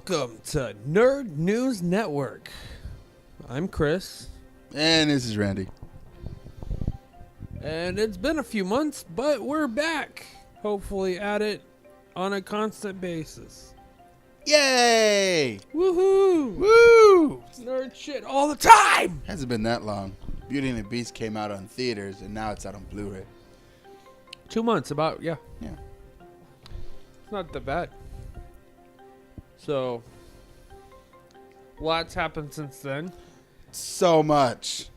Welcome to Nerd News Network. I'm Chris. And this is Randy. And it's been a few months, but we're back. Hopefully at it on a constant basis. Yay! Woohoo! Woo! Nerd shit all the time! Hasn't been that long. Beauty and the Beast came out on theaters, and now it's out on Blu-ray. 2 months, yeah. Yeah. It's not that bad. So, lots happened since then. So much.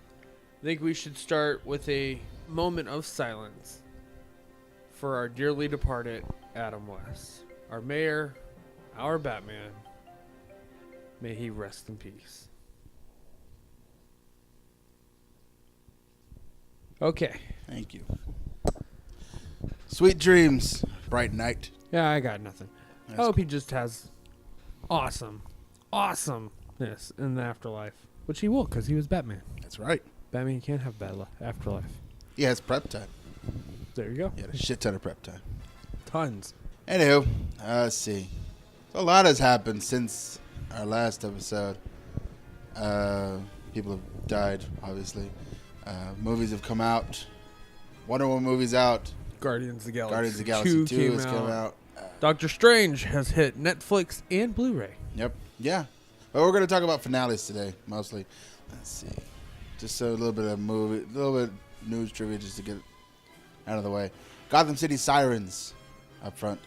I think we should start with a moment of silence for our dearly departed Adam West, our mayor, our Batman. May he rest in peace. Okay. Thank you. Sweet dreams, bright night. Yeah, I got nothing. I hope he just has awesomeness in the afterlife, which he will because he was Batman. That's right. Batman can't have bad afterlife. He has prep time. There you go. He had a shit ton of prep time. Tons. Anywho, let's see. A lot has happened since our last episode. People have died, obviously. Movies have come out. Wonder Woman movie's out. Guardians of the Galaxy. Guardians of the Galaxy 2 has come out. Doctor Strange has hit Netflix and Blu-ray. Yep. Yeah. But we're going to talk about finales today, mostly. Let's see. Just a little bit of news trivia just to get it out of the way. Gotham City Sirens up front.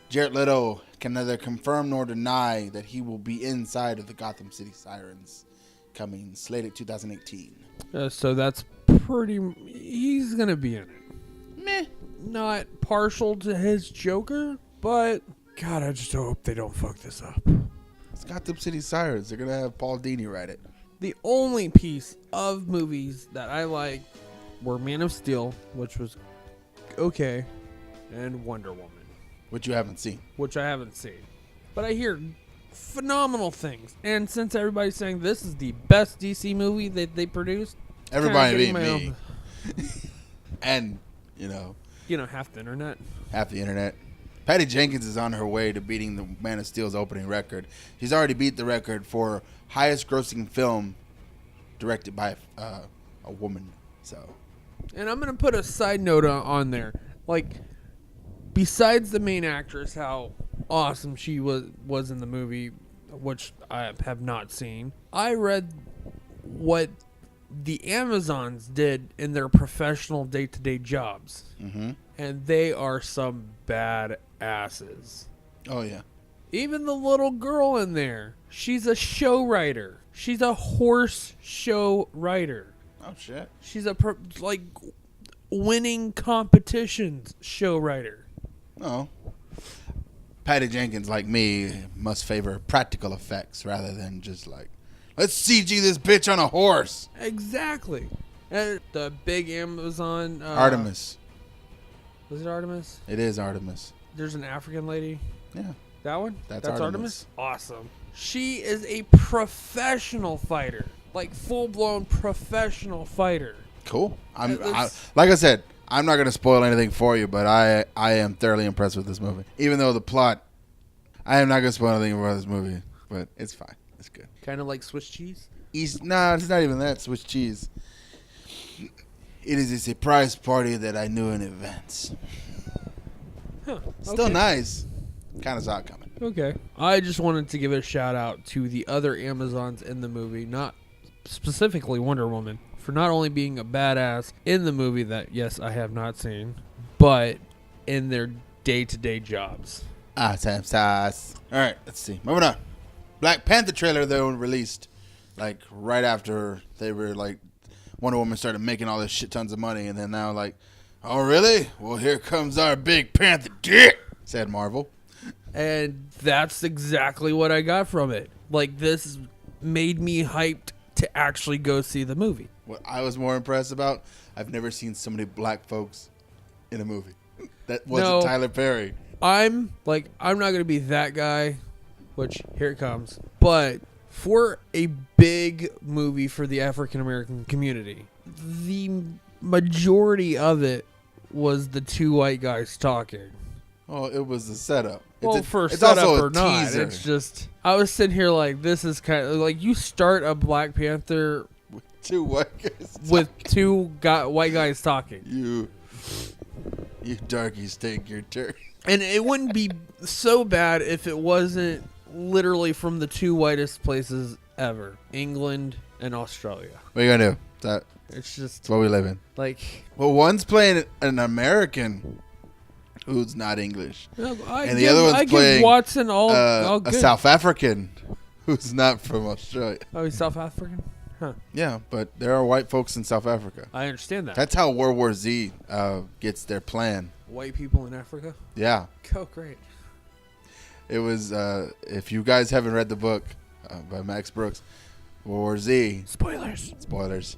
Jared Leto can neither confirm nor deny that he will be inside of the Gotham City Sirens coming slated 2018. So that's he's going to be in it. Meh. Not partial to his Joker, but God, I just hope they don't fuck this up. It's Gotham City Sirens. They're going to have Paul Dini write it. The only piece of movies that I liked were Man of Steel, which was okay, and Wonder Woman. Which you haven't seen. Which I haven't seen. But I hear phenomenal things. And since everybody's saying this is the best DC movie that they produced, everybody being me. And, half the internet. Half the internet. Patty Jenkins is on her way to beating the Man of Steel's opening record. She's already beat the record for highest grossing film directed by a woman. So, and I'm going to put a side note on there. Like, besides the main actress, how awesome she was in the movie, which I have not seen, I read what the Amazons did in their professional day-to-day jobs. Mm-hmm. And they are some bad asses. Oh, yeah. Even the little girl in there, she's a show writer. She's a horse show writer. Oh, shit. She's a, winning competitions show writer. Oh. Patty Jenkins, like me, must favor practical effects rather than just let's CG this bitch on a horse. Exactly. And the big Amazon... Artemis. Was it Artemis? It is Artemis. There's an African lady. Yeah. That one? That's Artemis? Awesome. She is a professional fighter. Like, full-blown professional fighter. Cool. Like I said, I'm not going to spoil anything for you, but I am thoroughly impressed with this movie. Even though the plot, I am not going to spoil anything about this movie, but it's fine. It's good. Kind of like Swiss cheese? No, it's not even that Swiss cheese. It is a surprise party that I knew in advance. Huh. Still nice. Kind of saw it coming. Okay. I just wanted to give a shout out to the other Amazons in the movie, not specifically Wonder Woman, for not only being a badass in the movie that, yes, I have not seen, but in their day-to-day jobs. Sauce. All right, let's see. Moving on. Black Panther trailer, though, released right after they were Wonder Woman started making all this shit tons of money, and then now oh really? Well, here comes our big Panther dick, said Marvel. And that's exactly what I got from it. This made me hyped to actually go see the movie. What I was more impressed about, I've never seen so many black folks in a movie. That wasn't Tyler Perry. I'm not going to be that guy, which here it comes. But for a big movie for the African American community, the majority of it was the two white guys talking. Oh, it was the setup. Well, for it's setup also a or not, teaser. it's just I was sitting here like this is kind of like you start a Black Panther Two white guys. with two white guys talking, You darkies take your turn. and it wouldn't be so bad if it wasn't literally from the two whitest places ever, England and Australia. What are you gonna do? That's It's just what we live in. like Well, one's playing an American who's not English, I and the other one's I playing give Watson all a good. South African who's not from Australia. Oh, he's South African? Huh. Yeah, but there are white folks in South Africa. I understand that. That's how World War Z gets their plan. White people in Africa? Yeah. Oh, great. It was, if you guys haven't read the book by Max Brooks, World War Z, Spoilers. spoilers,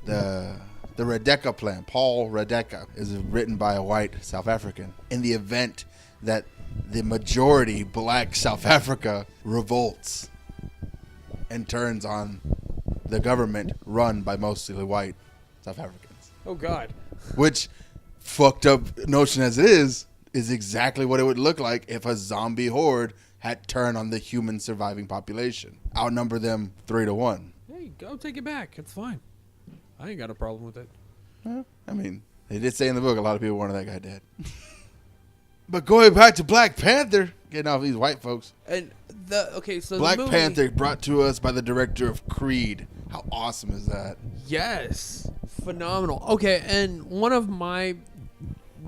the Radeka plan, Paul Radeka, is written by a white South African. In the event that the majority black South Africa revolts and turns on the government run by mostly white South Africans. Oh, God. Which, fucked up notion as it is exactly what it would look like if a zombie horde had turned on the human surviving population. Outnumber them 3-1. Hey, go take it back. It's fine. I ain't got a problem with it. I mean, they did say in the book a lot of people wanted that guy dead. But going back to Black Panther, getting off these white folks. And so Black the movie, Panther brought to us by the director of Creed. How awesome is that? Yes, phenomenal. Okay, and one of my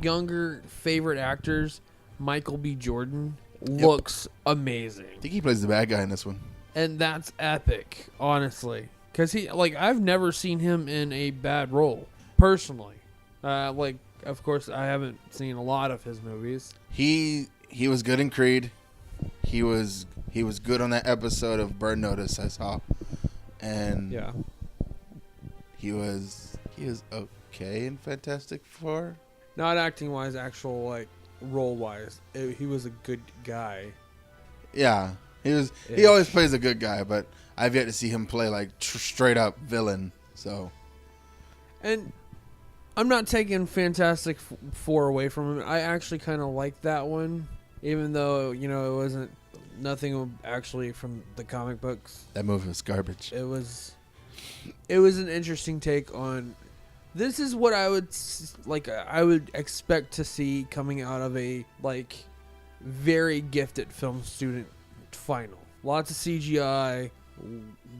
younger favorite actors, Michael B. Jordan, looks amazing, I think he plays the bad guy in this one. and that's epic, honestly. Because I've never seen him in a bad role personally. Of course, I haven't seen a lot of his movies. He was good in Creed. He was good on that episode of Burn Notice I saw, and Yeah. he was okay in Fantastic Four. Not acting wise, actual role wise, he was a good guy. Yeah, he was. He Yeah. always plays a good guy, but I've yet to see him play like straight up villain. So And I'm not taking Fantastic Four away from him. I actually kind of like that one, even though it wasn't nothing actually from the comic books. that movie was garbage. It was an interesting take on. This is what I would expect to see coming out of a very gifted film student final. Lots of CGI,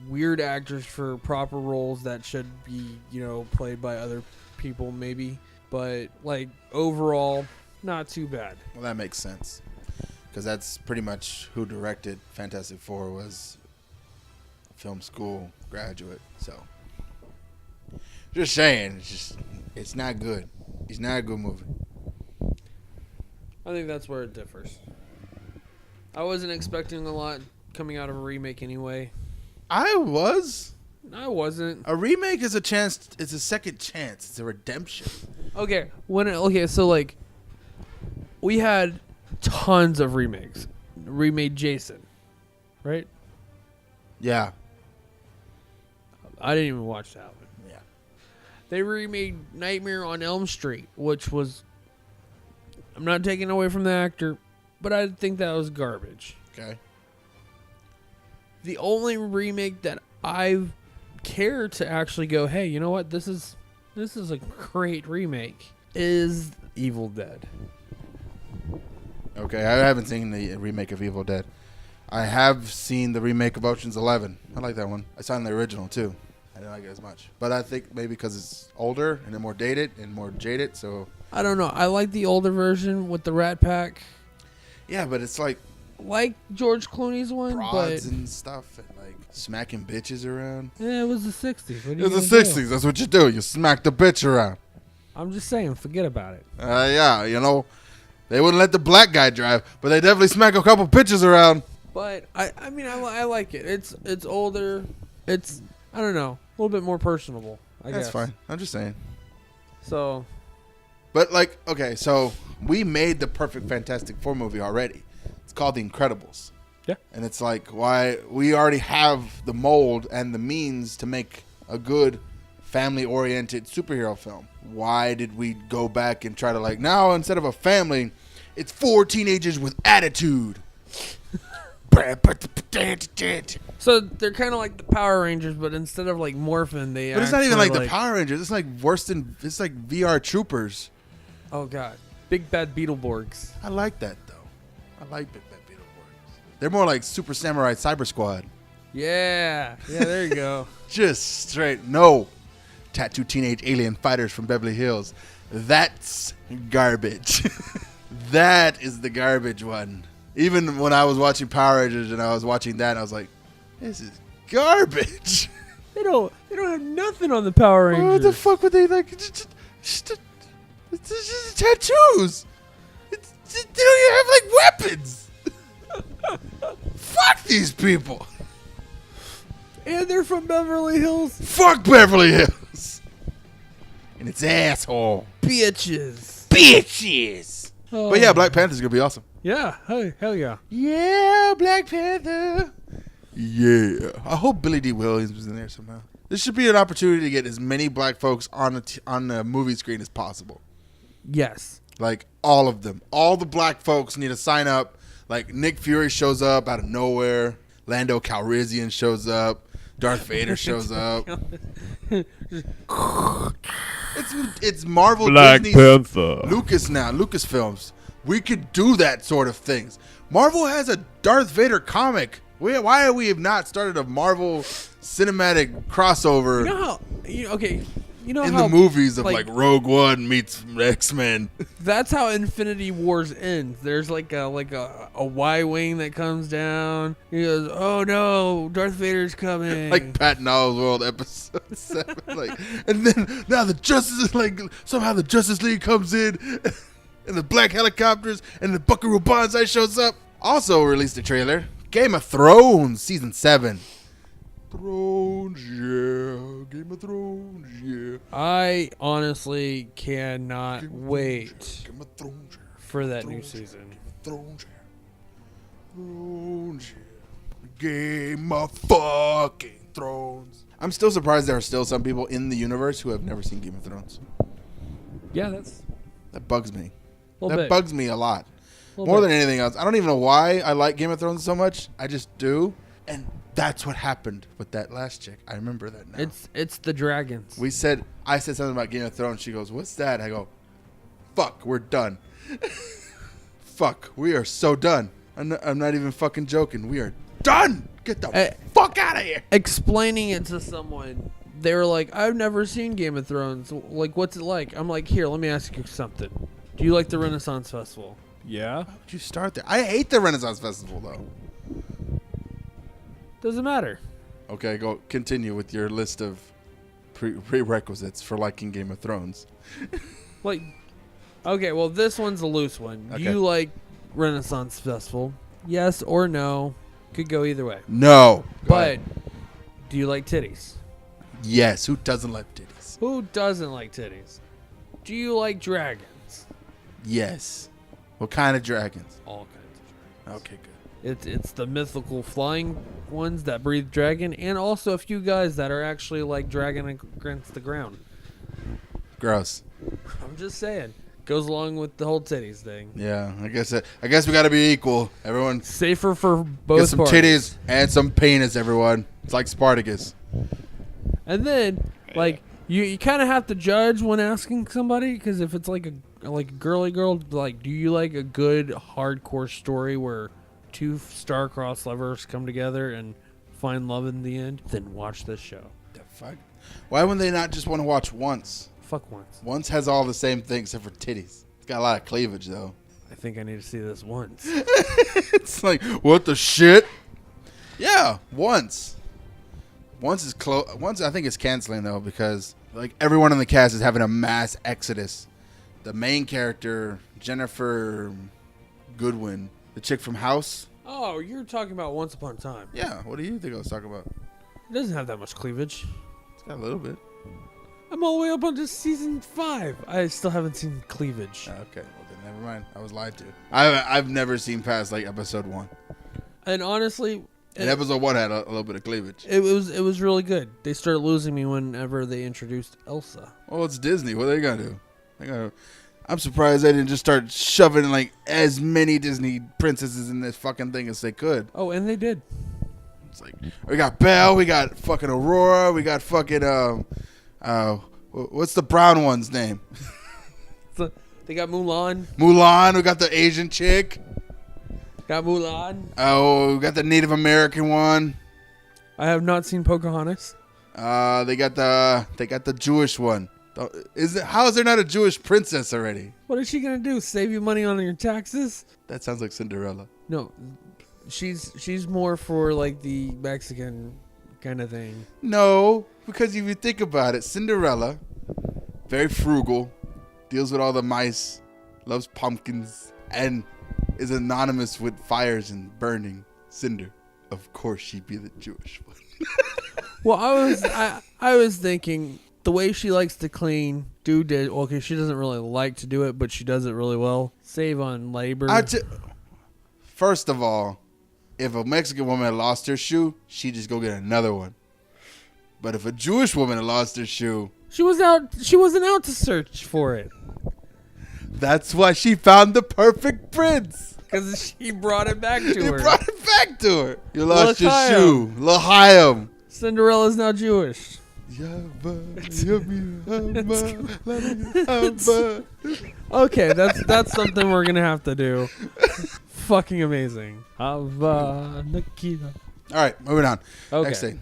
weird actors for proper roles that should be played by other people maybe, but overall not too bad. Well, that makes sense because that's pretty much who directed Fantastic Four was a film school graduate. So just saying, it's not good. It's not a good movie. I think that's where it differs. I wasn't expecting a lot coming out of a remake anyway. I wasn't. A remake is a chance. It's a second chance. It's a redemption. Okay, so we had tons of remakes. Remade Jason, right? Yeah. I didn't even watch that one. Yeah. They remade Nightmare on Elm Street, which was, I'm not taking away from the actor, but I think that was garbage. Okay. The only remake that I've cared to actually go, hey, you know what? This is a great remake is Evil Dead. Okay, I haven't seen the remake of Evil Dead. I have seen the remake of Ocean's 11. I like that one. I saw the original too. I didn't like it as much, but I think maybe because it's older and they're more dated and more jaded. So I don't know. I like the older version with the Rat Pack, yeah, but it's like George Clooney's one, broads but and stuff and smacking bitches around. yeah, it was the 60s. What are It you was gonna the do? 60s. That's what you do. You smack the bitch around. I'm just saying, forget about it. Yeah, they wouldn't let the black guy drive, but they definitely smack a couple bitches around. But I mean, I like it. It's older. It's, I don't know, a little bit more personable, I guess. That's fine. I'm just saying. So, But okay, so we made the perfect Fantastic Four movie already. It's called The Incredibles. yeah. And it's why we already have the mold and the means to make a good family-oriented superhero film. Why did we go back and try to now instead of a family, It's 4 teenagers with attitude. So they're kind of like the Power Rangers, but instead of like morphing, they. But it's not even like actually, the Power Rangers. It's like worse than. It's like VR Troopers. Oh god, Big Bad Beetleborgs. I like that though. I like Big Bad Beetleborgs. They're more like Super Samurai Cyber Squad. Yeah, there you go. Just straight no. Tattooed teenage alien fighters from Beverly Hills. That's garbage. That is the garbage one. Even when I was watching Power Rangers and I was watching that, I was like, this is garbage. They don't have nothing on the Power Rangers. What the fuck would they like? It's just tattoos. They don't even have like weapons. Fuck these people. And they're from Beverly Hills. Fuck Beverly Hills. And it's asshole. Bitches. Oh. But yeah, Black Panther's gonna be awesome. Yeah. Hey, hell yeah. Yeah, Black Panther. Yeah. I hope Billy D. Williams was in there somehow. This should be an opportunity to get as many black folks on the movie screen as possible. Yes. Like all of them. All the black folks need to sign up. Like Nick Fury shows up out of nowhere. Lando Calrissian shows up. Darth Vader shows up. It's Marvel, Black Disney, Panther. Lucas now, Lucasfilms. We could do that sort of things. Marvel has a Darth Vader comic. Why have we not started a Marvel cinematic crossover You know in how the movies of like Rogue One meets X-Men? That's how Infinity Wars ends. There's like a Y-wing that comes down. He goes, "Oh no, Darth Vader's coming!" Like Patton Oswalt episode 7. Like, and then now the Justice somehow the Justice League comes in, and the black helicopters, and the Buckaroo Banzai shows up. Also released a trailer. Game of Thrones season 7. Thrones, yeah. Game of Thrones, yeah. I honestly cannot wait Game of Thrones, yeah. for that new season. Thrones, yeah. Thrones, yeah. Game of fucking Thrones. I'm still surprised there are still some people in the universe who have never seen Game of Thrones. Yeah, That bugs me. That bugs me a lot. More than anything else. I don't even know why I like Game of Thrones so much. I just do. And that's what happened with that last chick. I remember that now. It's the dragons. I said something about Game of Thrones. She goes, "What's that?" I go, "Fuck, we're done." Fuck, we are so done. I'm not even fucking joking. We are done. Get the fuck out of here. Explaining it to someone, they were like, "I've never seen Game of Thrones. Like, what's it like?" I'm like, "Here, let me ask you something. Do you like the Renaissance Festival?" Yeah. Why would you start there? I hate the Renaissance Festival though. Doesn't matter. Okay, go continue with your list of prerequisites for liking Game of Thrones. Like, okay, well, this one's a loose one. Okay. Do you like Renaissance Festival? Yes or no. Could go either way. No. But do you like titties? Yes. Who doesn't like titties? Who doesn't like titties? Do you like dragons? Yes. What kind of dragons? All kinds of dragons. Okay, good. It's the mythical flying ones that breathe dragon, and also a few guys that are actually like dragon against the ground. Gross. I'm just saying. Goes along with the whole titties thing. Yeah, I guess we got to be equal. Everyone Safer for both get some parties. titties and some penis, everyone. It's like Spartacus. And then, like, you kind of have to judge when asking somebody, because if it's like a girly girl, like, do you like a good hardcore story where two star-crossed lovers come together and find love in the end? Then watch this show. The fuck? Why would they not just want to watch once? Fuck once. Once has all the same things except for titties. It's got a lot of cleavage though. I think I need to see this once. It's like, what the shit? Yeah, once. Once is close. Once I think it's canceling though, because like everyone in the cast is having a mass exodus. The main character, Jennifer Goodwin, the chick from House. Oh, you're talking about Once Upon a Time. Yeah, what do you think I was talking about? It doesn't have that much cleavage. It's got a little bit. I'm all the way up onto season 5. I still haven't seen cleavage. Okay, well then never mind. I was lied to. I've never seen past like episode 1. And honestly, And episode 1 had a little bit of cleavage. it was really good. They started losing me whenever they introduced Elsa. Well, it's Disney. What are they gonna do? I'm surprised they didn't just start shoving like as many Disney princesses in this fucking thing as they could. Oh, and they did. It's like we got Belle, we got fucking Aurora, we got fucking what's the brown one's name? So, they got Mulan. Mulan. We got the Asian chick. Got Mulan. Oh, we got the Native American one. I have not seen Pocahontas. They got the Jewish one. How is there not a Jewish princess already? What is she gonna do? Save you money on your taxes? That sounds like Cinderella. No, she's more for like the Mexican kind of thing. No, because if you think about it, Cinderella, very frugal, deals with all the mice, loves pumpkins, and is anonymous with fires and burning cinder. Of course, she'd be the Jewish one. Well, I was thinking the way she likes to clean, okay, she doesn't really like to do it, but she does it really well. Save on labor. First of all, if a Mexican woman had lost her shoe, she'd just go get another one. But if a Jewish woman had lost her shoe, she wasn't out to search for it. That's why she found the perfect prince. Because she brought it back to her. He brought it back to her. You lost your shoe. L'chaim. Cinderella's now Jewish. Okay, that's something we're gonna have to do. Fucking amazing. All right, moving on. Okay. Next thing.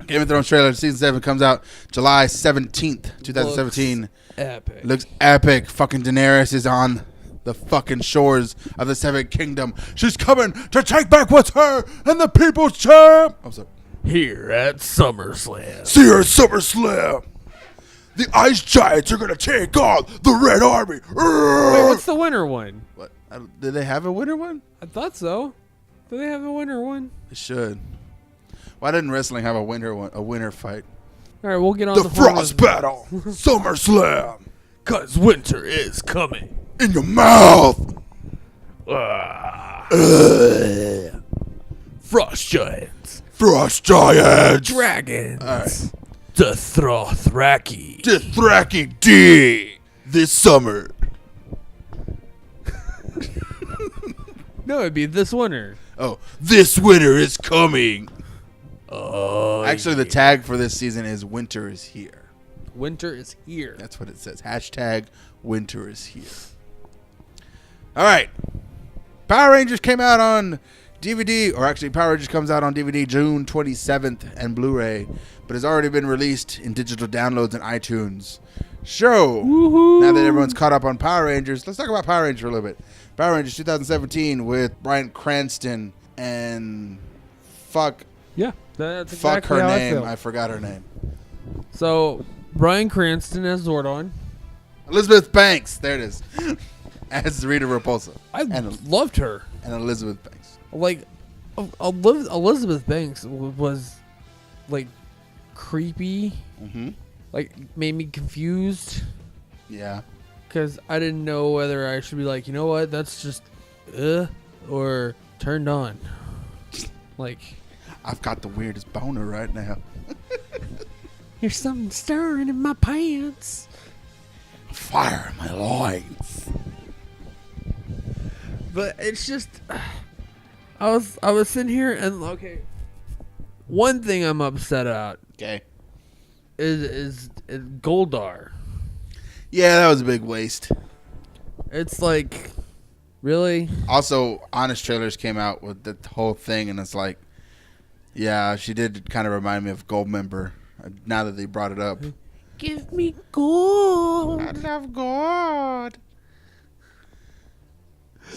Game of Thrones trailer season 7 comes out July 17th, 2017. Epic. Looks epic. Fucking Daenerys is on the fucking shores of the Seven Kingdom. She's coming to take back what's her and the people's champ. I'm sorry. Here at SummerSlam. See her at SummerSlam. The Ice Giants are going to take on the Red Army. Wait, what's the winner one? What? Did they have a winner one? I thought so. Do they have a winner one? They should. Why didn't wrestling have a winner fight? All right, we'll get on the Frost Battle. SummerSlam. Because winter is coming. In your mouth. Frost Giants. Frost Giants. Dragons. All right. Dothraki. Dothraki D. This summer. No, it'd be this winter. Oh, this winter is coming. Oh, actually, the tag for this season is "Winter is here." Winter is here. That's what it says. Hashtag Winter is here. All right. Power Rangers came out on DVD, or actually Power Rangers comes out on DVD June 27th and Blu-ray, but has already been released in digital downloads and iTunes. Now that everyone's caught up on Power Rangers, let's talk about Power Rangers for a little bit. Power Rangers 2017 with Bryan Cranston and fuck that's exactly her how name. I feel. I forgot her name. So Bryan Cranston as Zordon. Elizabeth Banks. There it is. As Rita Repulsa. I loved her. And Elizabeth Banks. Like, Elizabeth Banks was like creepy. Mm-hmm. Like, made me confused. Yeah. Because I didn't know whether I should be like, you know what, that's just, or turned on. Like, I've got the weirdest boner right now. There's something stirring in my pants. Fire in my loins. But it's just, I was sitting here and okay, one thing I'm upset at. Okay. Is Goldar. Yeah, that was a big waste. It's like, really? Also, Honest Trailers came out with the whole thing, and it's like, yeah, she did kind of remind me of Goldmember. Now that they brought it up. Give me gold. I love gold.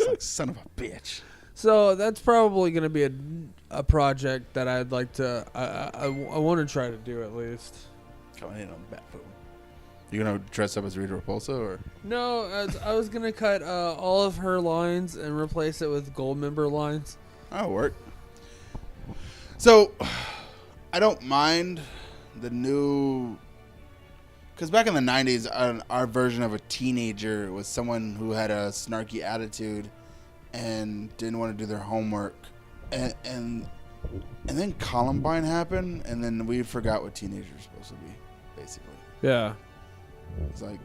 Like, son of a bitch. So that's probably going to be a project that I'd like to. I want to try to do at least. Coming in on Batboom. You gonna dress up as Rita Repulsa or? No, I was gonna cut all of her lines and replace it with Goldmember lines. That'll work. So, I don't mind the new. Because back in the 90s, our version of a teenager was someone who had a snarky attitude and didn't want to do their homework. And then Columbine happened, and then we forgot what teenagers are supposed to be, basically. Yeah. It's like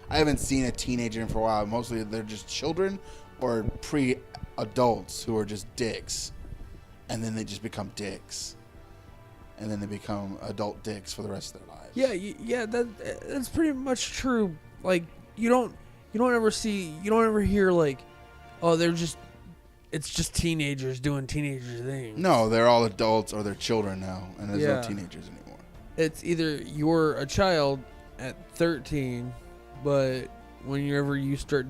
I haven't seen a teenager in for a while. Mostly they're just children or pre-adults who are just dicks, and then they just become dicks, and then they become adult dicks for the rest of their lives. Yeah, that's pretty much true. Like you don't ever hear like, oh, it's just teenagers doing teenager things. No, they're all adults or they're children now, and there's no teenagers anymore. It's either you're a child at 13, but whenever you start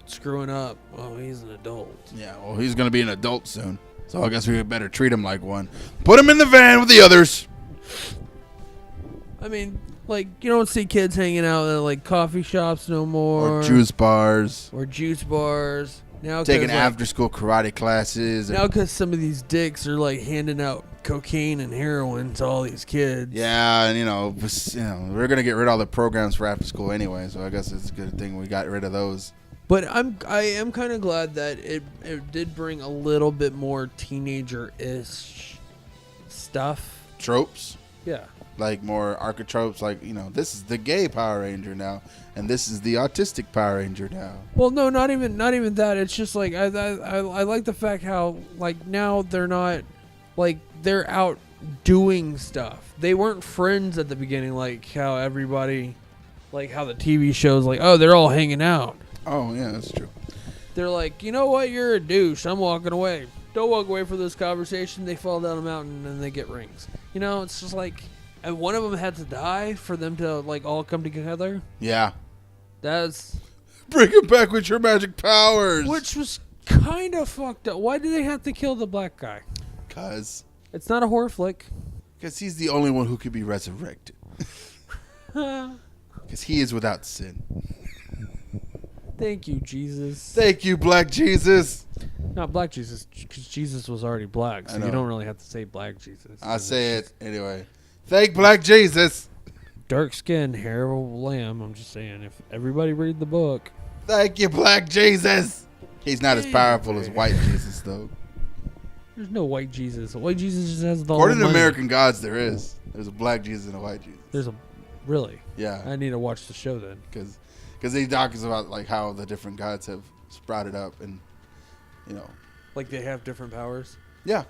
screwing up, oh, he's an adult. Yeah, well, he's going to be an adult soon, so I guess we better treat him like one. Put him in the van with the others. I mean, like, you don't see kids hanging out at, like, coffee shops no more. Or juice bars. Now taking after-school karate classes. Now because some of these dicks are, like, handing out cocaine and heroin to all these kids. Yeah, and, we're going to get rid of all the programs for after school anyway, so I guess it's a good thing we got rid of those. But I am kind of glad that it did bring a little bit more teenager-ish stuff. Tropes? Yeah. Like more archetypes, like, this is the gay Power Ranger now, and this is the autistic Power Ranger now. Well, no, not even that. It's just like I like the fact how like now they're not like they're out doing stuff. They weren't friends at the beginning, like how everybody, like how the TV shows, like, oh, they're all hanging out. Oh yeah, that's true. They're like, you know what, you're a douche. I'm walking away. Don't walk away from this conversation. They fall down a mountain and they get rings. It's just like. And one of them had to die for them to, like, all come together? Yeah. That's... Bring him back with your magic powers! Which was kind of fucked up. Why did they have to kill the black guy? Because... It's not a horror flick. Because he's the only one who could be resurrected. Because he is without sin. Thank you, Jesus. Thank you, Black Jesus. Not Black Jesus, because Jesus was already black, so you don't really have to say Black Jesus. I say it anyway. Thank Black Jesus. Dark skin, hair of a lamb. I'm just saying, if everybody read the book. Thank you, Black Jesus. He's not as powerful as White Jesus, though. There's no White Jesus. White Jesus just has the According to money. American Gods, there is. There's a Black Jesus and a White Jesus. Really? Yeah. I need to watch the show then. Because he talks about like how the different gods have sprouted up and, Like they have different powers? Yeah.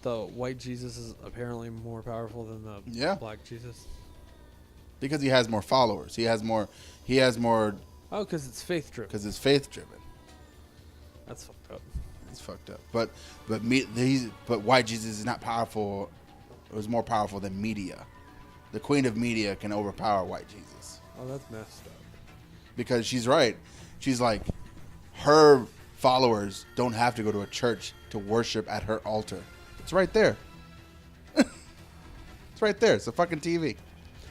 The White Jesus is apparently more powerful than the Black Jesus. Because he has more followers. He has more. Oh, because it's faith driven. Because it's faith driven. That's fucked up. It's fucked up. But White Jesus is not powerful. It was more powerful than media. The Queen of Media can overpower White Jesus. Oh, that's messed up. Because she's right. She's like, her followers don't have to go to a church to worship at her altar. It's right there. It's right there. It's a fucking TV.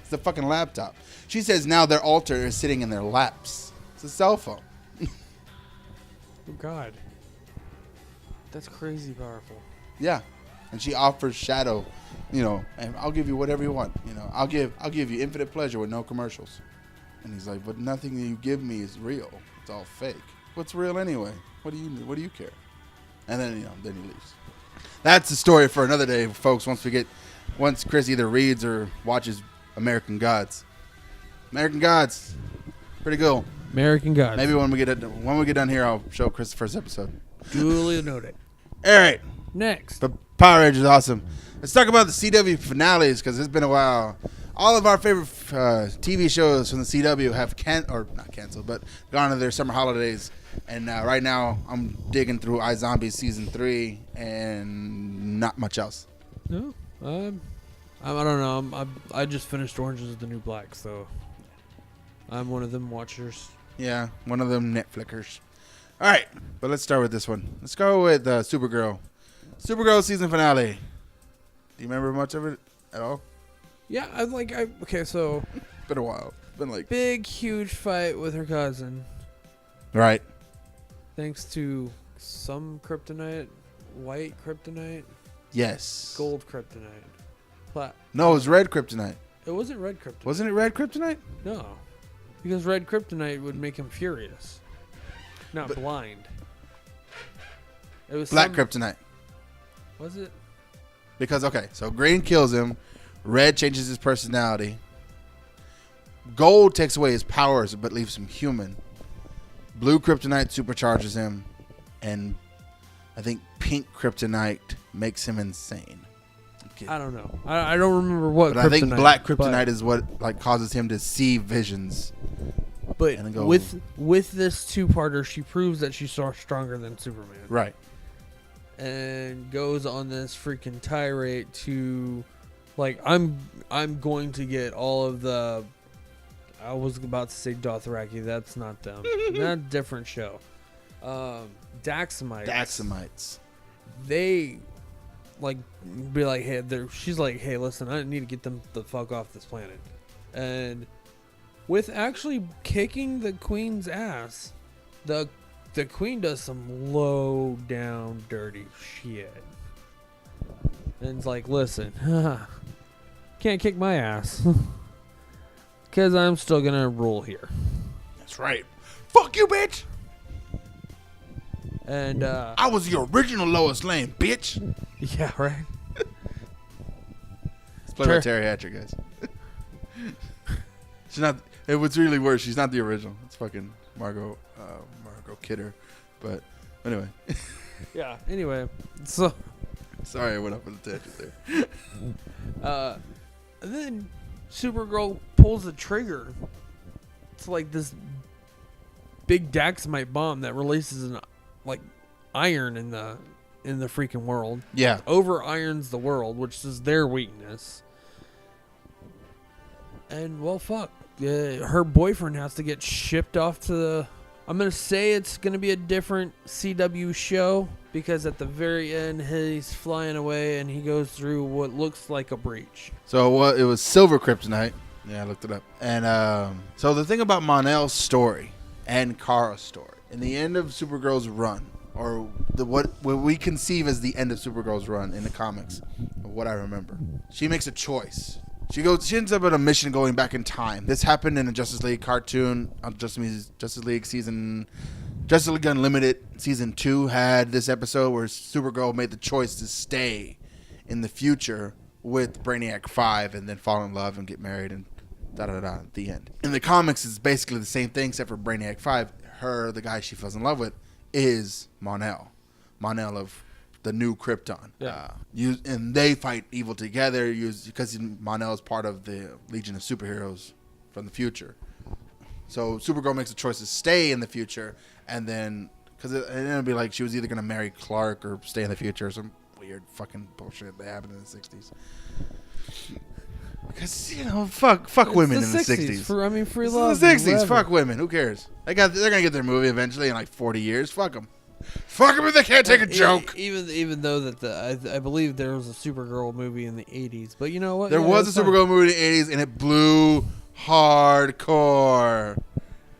It's a fucking laptop. She says now their altar is sitting in their laps. It's a cell phone. Oh, God. That's crazy powerful. Yeah. And she offers shadow, and I'll give you whatever you want. I'll give you infinite pleasure with no commercials. And he's like, but nothing that you give me is real. It's all fake. What's real anyway? What do you care? And then, then he leaves. That's the story for another day, folks. Once Chris either reads or watches American Gods. American Gods. Pretty cool. American Gods. Maybe when we get done here, I'll show Chris the first episode. Duly noted. All right. Next. The Power Rangers is awesome. Let's talk about the CW finales because it's been a while. All of our favorite TV shows from the CW have not canceled, but gone to their summer holidays. And right now, I'm digging through iZombie Season 3 and not much else. No. I don't know. I just finished Orange is the New Black, so I'm one of them watchers. Yeah, one of them Netflixers. All right, but let's start with this one. Let's go with Supergirl. Supergirl season finale. Do you remember much of it at all? Yeah, okay, so It's been a while. It's been like big, huge fight with her cousin. Right. Thanks to some kryptonite, white kryptonite, Yes. gold kryptonite. No, it was red kryptonite. It wasn't red kryptonite. Wasn't it red kryptonite? No, because red kryptonite would make him furious, not blind. It was Black kryptonite. Was it? Because, okay, so green kills him. Red changes his personality. Gold takes away his powers but leaves him human. Blue kryptonite supercharges him, and I think pink kryptonite makes him insane. I don't know. I don't remember what. But I think black kryptonite is what like causes him to see visions. But with this two-parter, she proves that she's stronger than Superman. Right. And goes on this freaking tirade to, like, I'm going to get all of the. I was about to say Dothraki. That's not them. That different show. Daxamites. They like be like, hey, she's like, hey, listen, I need to get them the fuck off this planet, and with actually kicking the queen's ass, the queen does some low down dirty shit, and it's like, listen, can't kick my ass, because I'm still gonna rule here. That's right. Fuck you, bitch. And I was the original Lois Lane, bitch. Yeah, right. It's played by Terry Hatcher, guys. She's not. It was really worse. She's not the original. It's fucking Margot Kidder. But anyway. Yeah. Anyway, so sorry I went up on a tangent there. And then Supergirl pulls the trigger. It's like this big Daxamite bomb that releases an like iron in the freaking world. Yeah. Over irons the world, which is their weakness. And well, fuck. Her boyfriend has to get shipped off to the. I'm gonna say it's gonna be a different CW show because at the very end he's flying away and he goes through what looks like a breach. So it was silver kryptonite. Yeah, I looked it up. And so the thing about Mon-El's story and Kara's story, in the end of Supergirl's run, or what we conceive as the end of Supergirl's run in the comics, of what I remember, she makes a choice. She ends up on a mission going back in time. This happened in a Justice League cartoon, Justice League Unlimited season 2 had this episode where Supergirl made the choice to stay in the future with Brainiac 5 and then fall in love and get married and da-da-da at the end. In the comics, it's basically the same thing except for Brainiac 5. The guy she falls in love with, is Mon-El of the new Krypton. Yeah. And they fight evil together because Mon-El is part of the Legion of Superheroes from the future. So Supergirl makes a choice to stay in the future, and then because it'll be like she was either going to marry Clark or stay in the future or some weird fucking bullshit that happened in the 60s. Because, fuck women in the 60s. Free love. The 60s, fuck women. Who cares? They're going to get their movie eventually in like 40 years. Fuck them. Fuck them if they can't take a joke. Even though that I believe there was a Supergirl movie in the 80s. But you know what? There was a Supergirl movie in the 80s, and it blew hardcore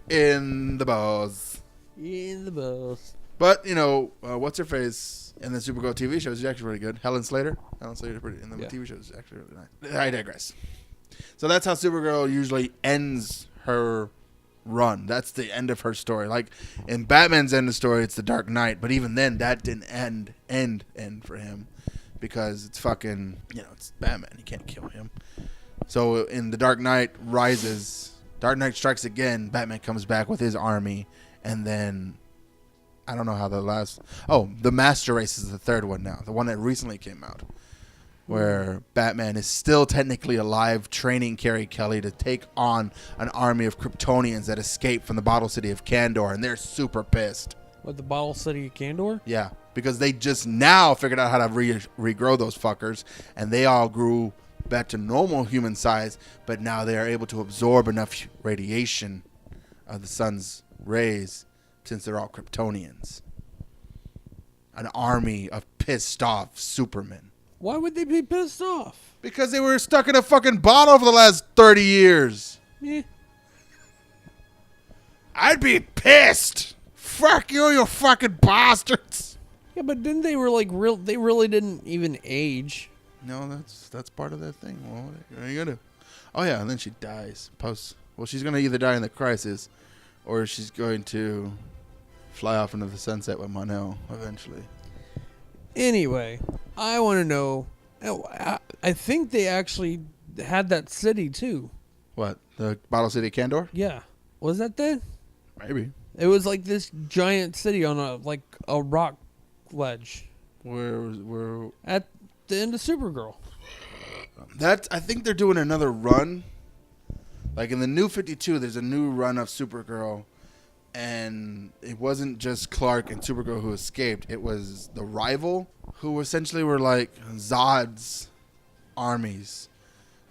in the balls. But, what's her face in the Supergirl TV show is actually really good. Helen Slater in the TV show is actually really nice. I digress. So that's how Supergirl usually ends her run. That's the end of her story. Like in Batman's end of story, it's the Dark Knight. But even then, that didn't end for him because it's fucking, it's Batman. You can't kill him. So in the Dark Knight Rises, Dark Knight Strikes Again, Batman comes back with his army, and then I don't know how the Master Race is the third one now, the one that recently came out, where Batman is still technically alive, training Carrie Kelly to take on an army of Kryptonians that escaped from the Bottle City of Kandor, and they're super pissed. What, the Bottle City of Kandor? Yeah, because they just now figured out how to regrow those fuckers, and they all grew back to normal human size, but now they are able to absorb enough radiation of the sun's rays since they're all Kryptonians. An army of pissed off Supermen. Why would they be pissed off? Because they were stuck in a fucking bottle for the last 30 years. Yeah. I'd be pissed. Fuck you fucking bastards. Yeah, but then they were like they really didn't even age. No, that's part of that thing. Well, what are you gonna do? Oh yeah, and then she dies. She's gonna either die in the crisis, or she's going to fly off into the sunset with Mon-El eventually. Anyway, I want to know. I think they actually had that city too. What? The Bottle City of Candor? Yeah. Was that then? Maybe. It was like this giant city on a rock ledge Where at the end of Supergirl. I think they're doing another run. Like in the New 52, there's a new run of Supergirl, and it wasn't just Clark and Supergirl who escaped. It was the Rival, who essentially were like Zod's armies,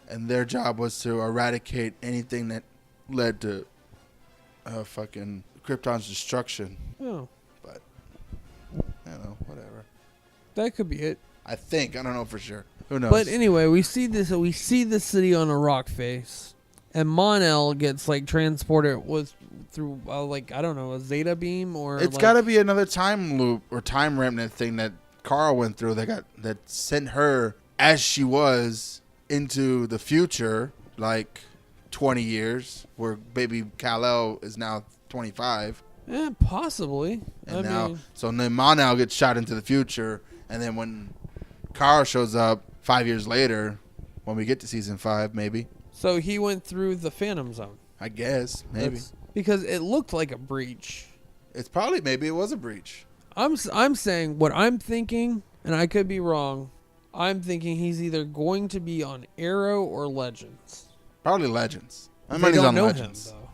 and their job was to eradicate anything that led to fucking Krypton's destruction. Oh, But whatever. that could be it. I think. I don't know for sure. Who knows? But anyway, we see the city on a rock face, and Mon-El gets like transported through like, I don't know, a Zeta beam or it's got to be another time loop or time remnant thing that Carl went through that sent her as she was into the future, like 20 years, where baby Kal-El is now 25. Yeah, possibly. And then Mon-El gets shot into the future, and then when Carl shows up 5 years later, when we get to season 5, maybe. So he went through the Phantom Zone. I guess maybe Because it looked like a breach. it's probably maybe it was a breach. I'm saying what I'm thinking, and I could be wrong. I'm thinking he's either going to be on Arrow or Legends. Probably Legends. My They money's don't on know Legends. him, though.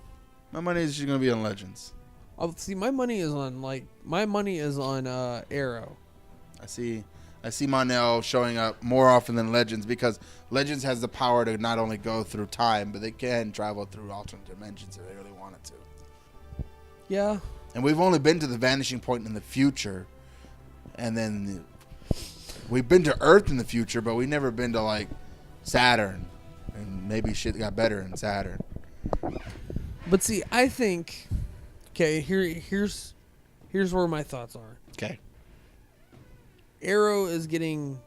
My money is going to be on Legends. Oh, see, my money is on Arrow. I see Mon-El showing up more often than Legends because Legends has the power to not only go through time, but they can travel through alternate dimensions if they really wanted to. Yeah. And we've only been to the vanishing point in the future, and then we've been to Earth in the future, but we've never been to like Saturn, and maybe shit got better in Saturn. But see, I think, okay, here's where my thoughts are. Okay. Arrow is getting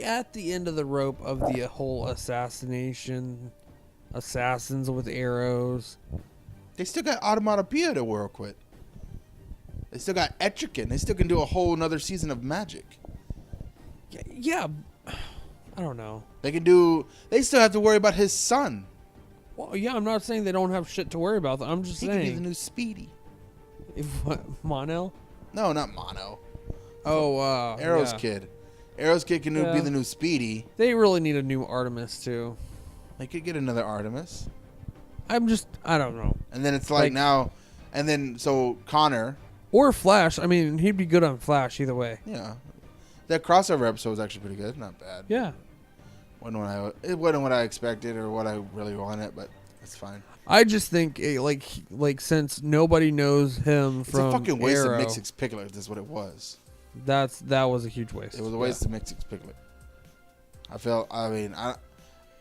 at the end of the rope of the whole assassins with arrows. They still got Automatopoeia to work with. They still got Etrigan. They still can do a whole another season of Magic. Yeah, I don't know. They still have to worry about his son. Well, yeah, I'm not saying they don't have shit to worry about. I'm just He could be saying. the new Speedy. If what, Mon-El? No, not Mono. Oh, Arrow's yeah. kid. Arrow's kid can be the new Speedy. They really need a new Artemis too. They could get another Artemis. I don't know. And then it's like now, and then so Connor. Or Flash. I mean, he'd be good on Flash either way. Yeah. That crossover episode was actually pretty good. Not bad. Yeah. It wasn't what I expected or what I really wanted, but it's fine. I just think like since nobody knows him It's from a fucking waste Arrow, of Mixix Piglet. That's what it was. that was a huge waste. It was a waste of Mixix Piglet.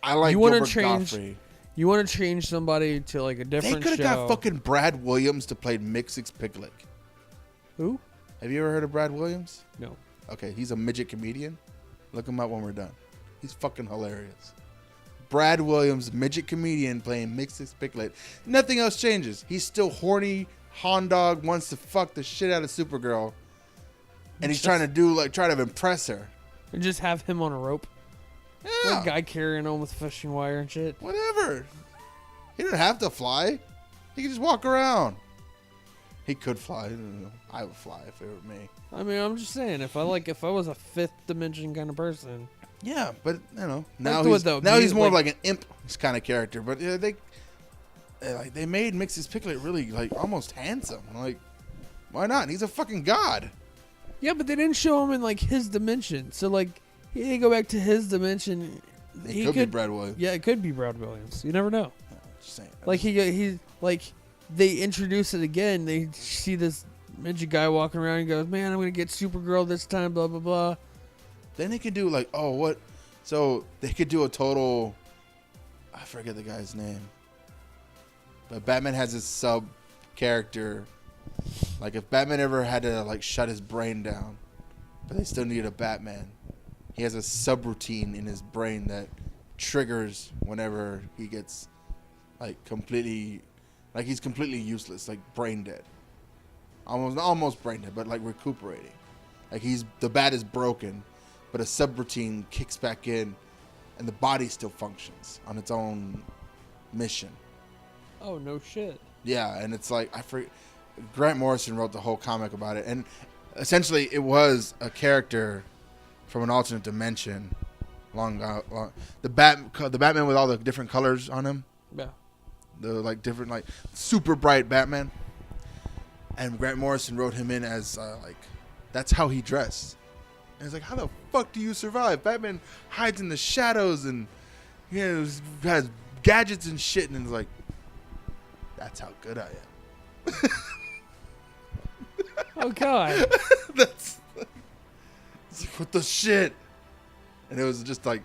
I like You wanna Gilbert change- Gottfried. You want to change somebody to like a They different could have show? got fucking Brad Williams to play Mixix Piglet. Who? Have you ever heard of Brad Williams? No. Okay, he's a midget comedian. Look him up when we're done. He's fucking hilarious. Brad Williams, midget comedian playing Mixix Piglet. Nothing else changes. He's still horny, hound dog, wants to fuck the shit out of Supergirl. And he's trying to impress her. And just have him on a rope. Yeah. Like a guy carrying on with fishing wire and shit. Whatever. He didn't have to fly. He could just walk around. He could fly. I would fly if it were me. I mean, I'm just saying, if I was a fifth dimension kind of person. Yeah, but now Like he's more of like an imp kind of character. But they made Mix's Piglet really like almost handsome. Like, why not? He's a fucking god. Yeah, but they didn't show him in like his dimension. So like, he go back to his dimension. He could be Brad Williams. Yeah, it could be Brad Williams. You never know. Just saying. Like he like they introduce it again. They see this midget guy walking around and goes, "Man, I'm gonna get Supergirl this time." Blah blah blah. Then they could do like, so they could do a total. I forget the guy's name. But Batman has his sub character. Like if Batman ever had to like shut his brain down, but they still needed a Batman. He has a subroutine in his brain that triggers whenever he gets like completely, like he's completely useless, like brain dead. Almost brain dead, but like recuperating. Like the bat is broken, but a subroutine kicks back in, and the body still functions on its own mission. Oh, no shit. Yeah, and it's like Grant Morrison wrote the whole comic about it, and essentially it was a character from an alternate dimension. The Batman with all the different colors on him. Yeah. The like different like super bright Batman. And Grant Morrison wrote him in as like that's how he dressed. And it's like, how the fuck do you survive? Batman hides in the shadows and has gadgets and shit, and it's like, that's how good I am. Oh God. It's like, what the shit? And it was just like,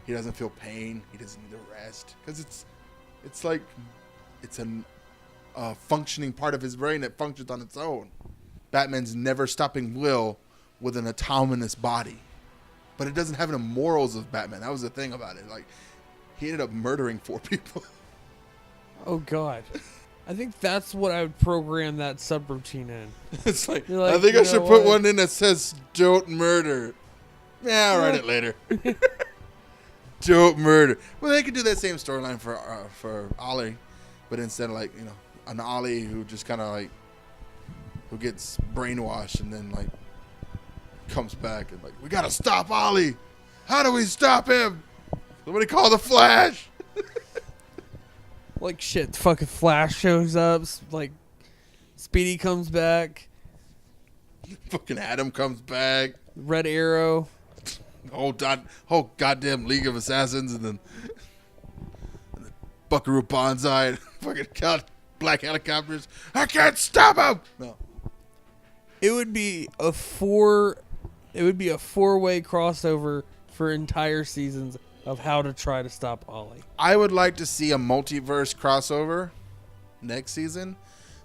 he doesn't feel pain. He doesn't need to rest because it's like it's a functioning part of his brain that functions on its own. Batman's never stopping will with an autonomous body, but it doesn't have the morals of Batman. That was the thing about it. Like, he ended up murdering 4 people. Oh God. I think that's what I would program that subroutine in. It's like, You're like, I think you I should know put what? one in that says "Don't murder." Yeah, I'll write it later. Don't murder. Well, they could do that same storyline for Ollie, but instead of like, you know, an Ollie who just kind of like, who gets brainwashed and then like comes back and like, we gotta stop Ollie. How do we stop him? Somebody call the Flash. Like shit, fucking Flash shows up. Like Speedy comes back. Fucking Adam comes back. Red Arrow. Whole goddamn League of Assassins, and then Buckaroo Banzai, and fucking black helicopters. I can't stop him. No, It would be a four-way crossover for entire seasons of how to try to stop Ollie. I would like to see a multiverse crossover next season,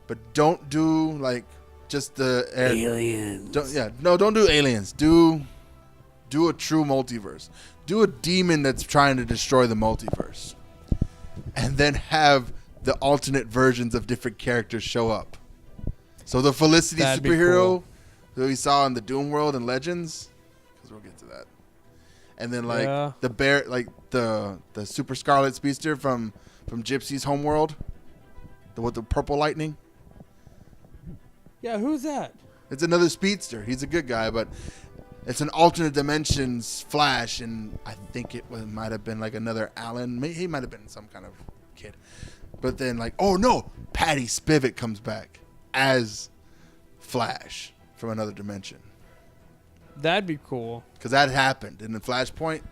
but don't do like just the Aliens. Don't do aliens. Do a true multiverse. Do a demon that's trying to destroy the multiverse. And then have the alternate versions of different characters show up. So the Felicity That'd be superhero cool. that we saw in the Doom World and Legends, because we'll get to that. And then like the bear, like the Super Scarlet Speedster from Gypsy's homeworld, with the purple lightning. Yeah, who's that? It's another speedster. He's a good guy, but it's an alternate dimensions Flash, and I think it might have been like another Alan. He might have been some kind of kid. But then like, oh no, Patty Spivot comes back as Flash from another dimension. That'd be cool. Because that happened in the Flashpoint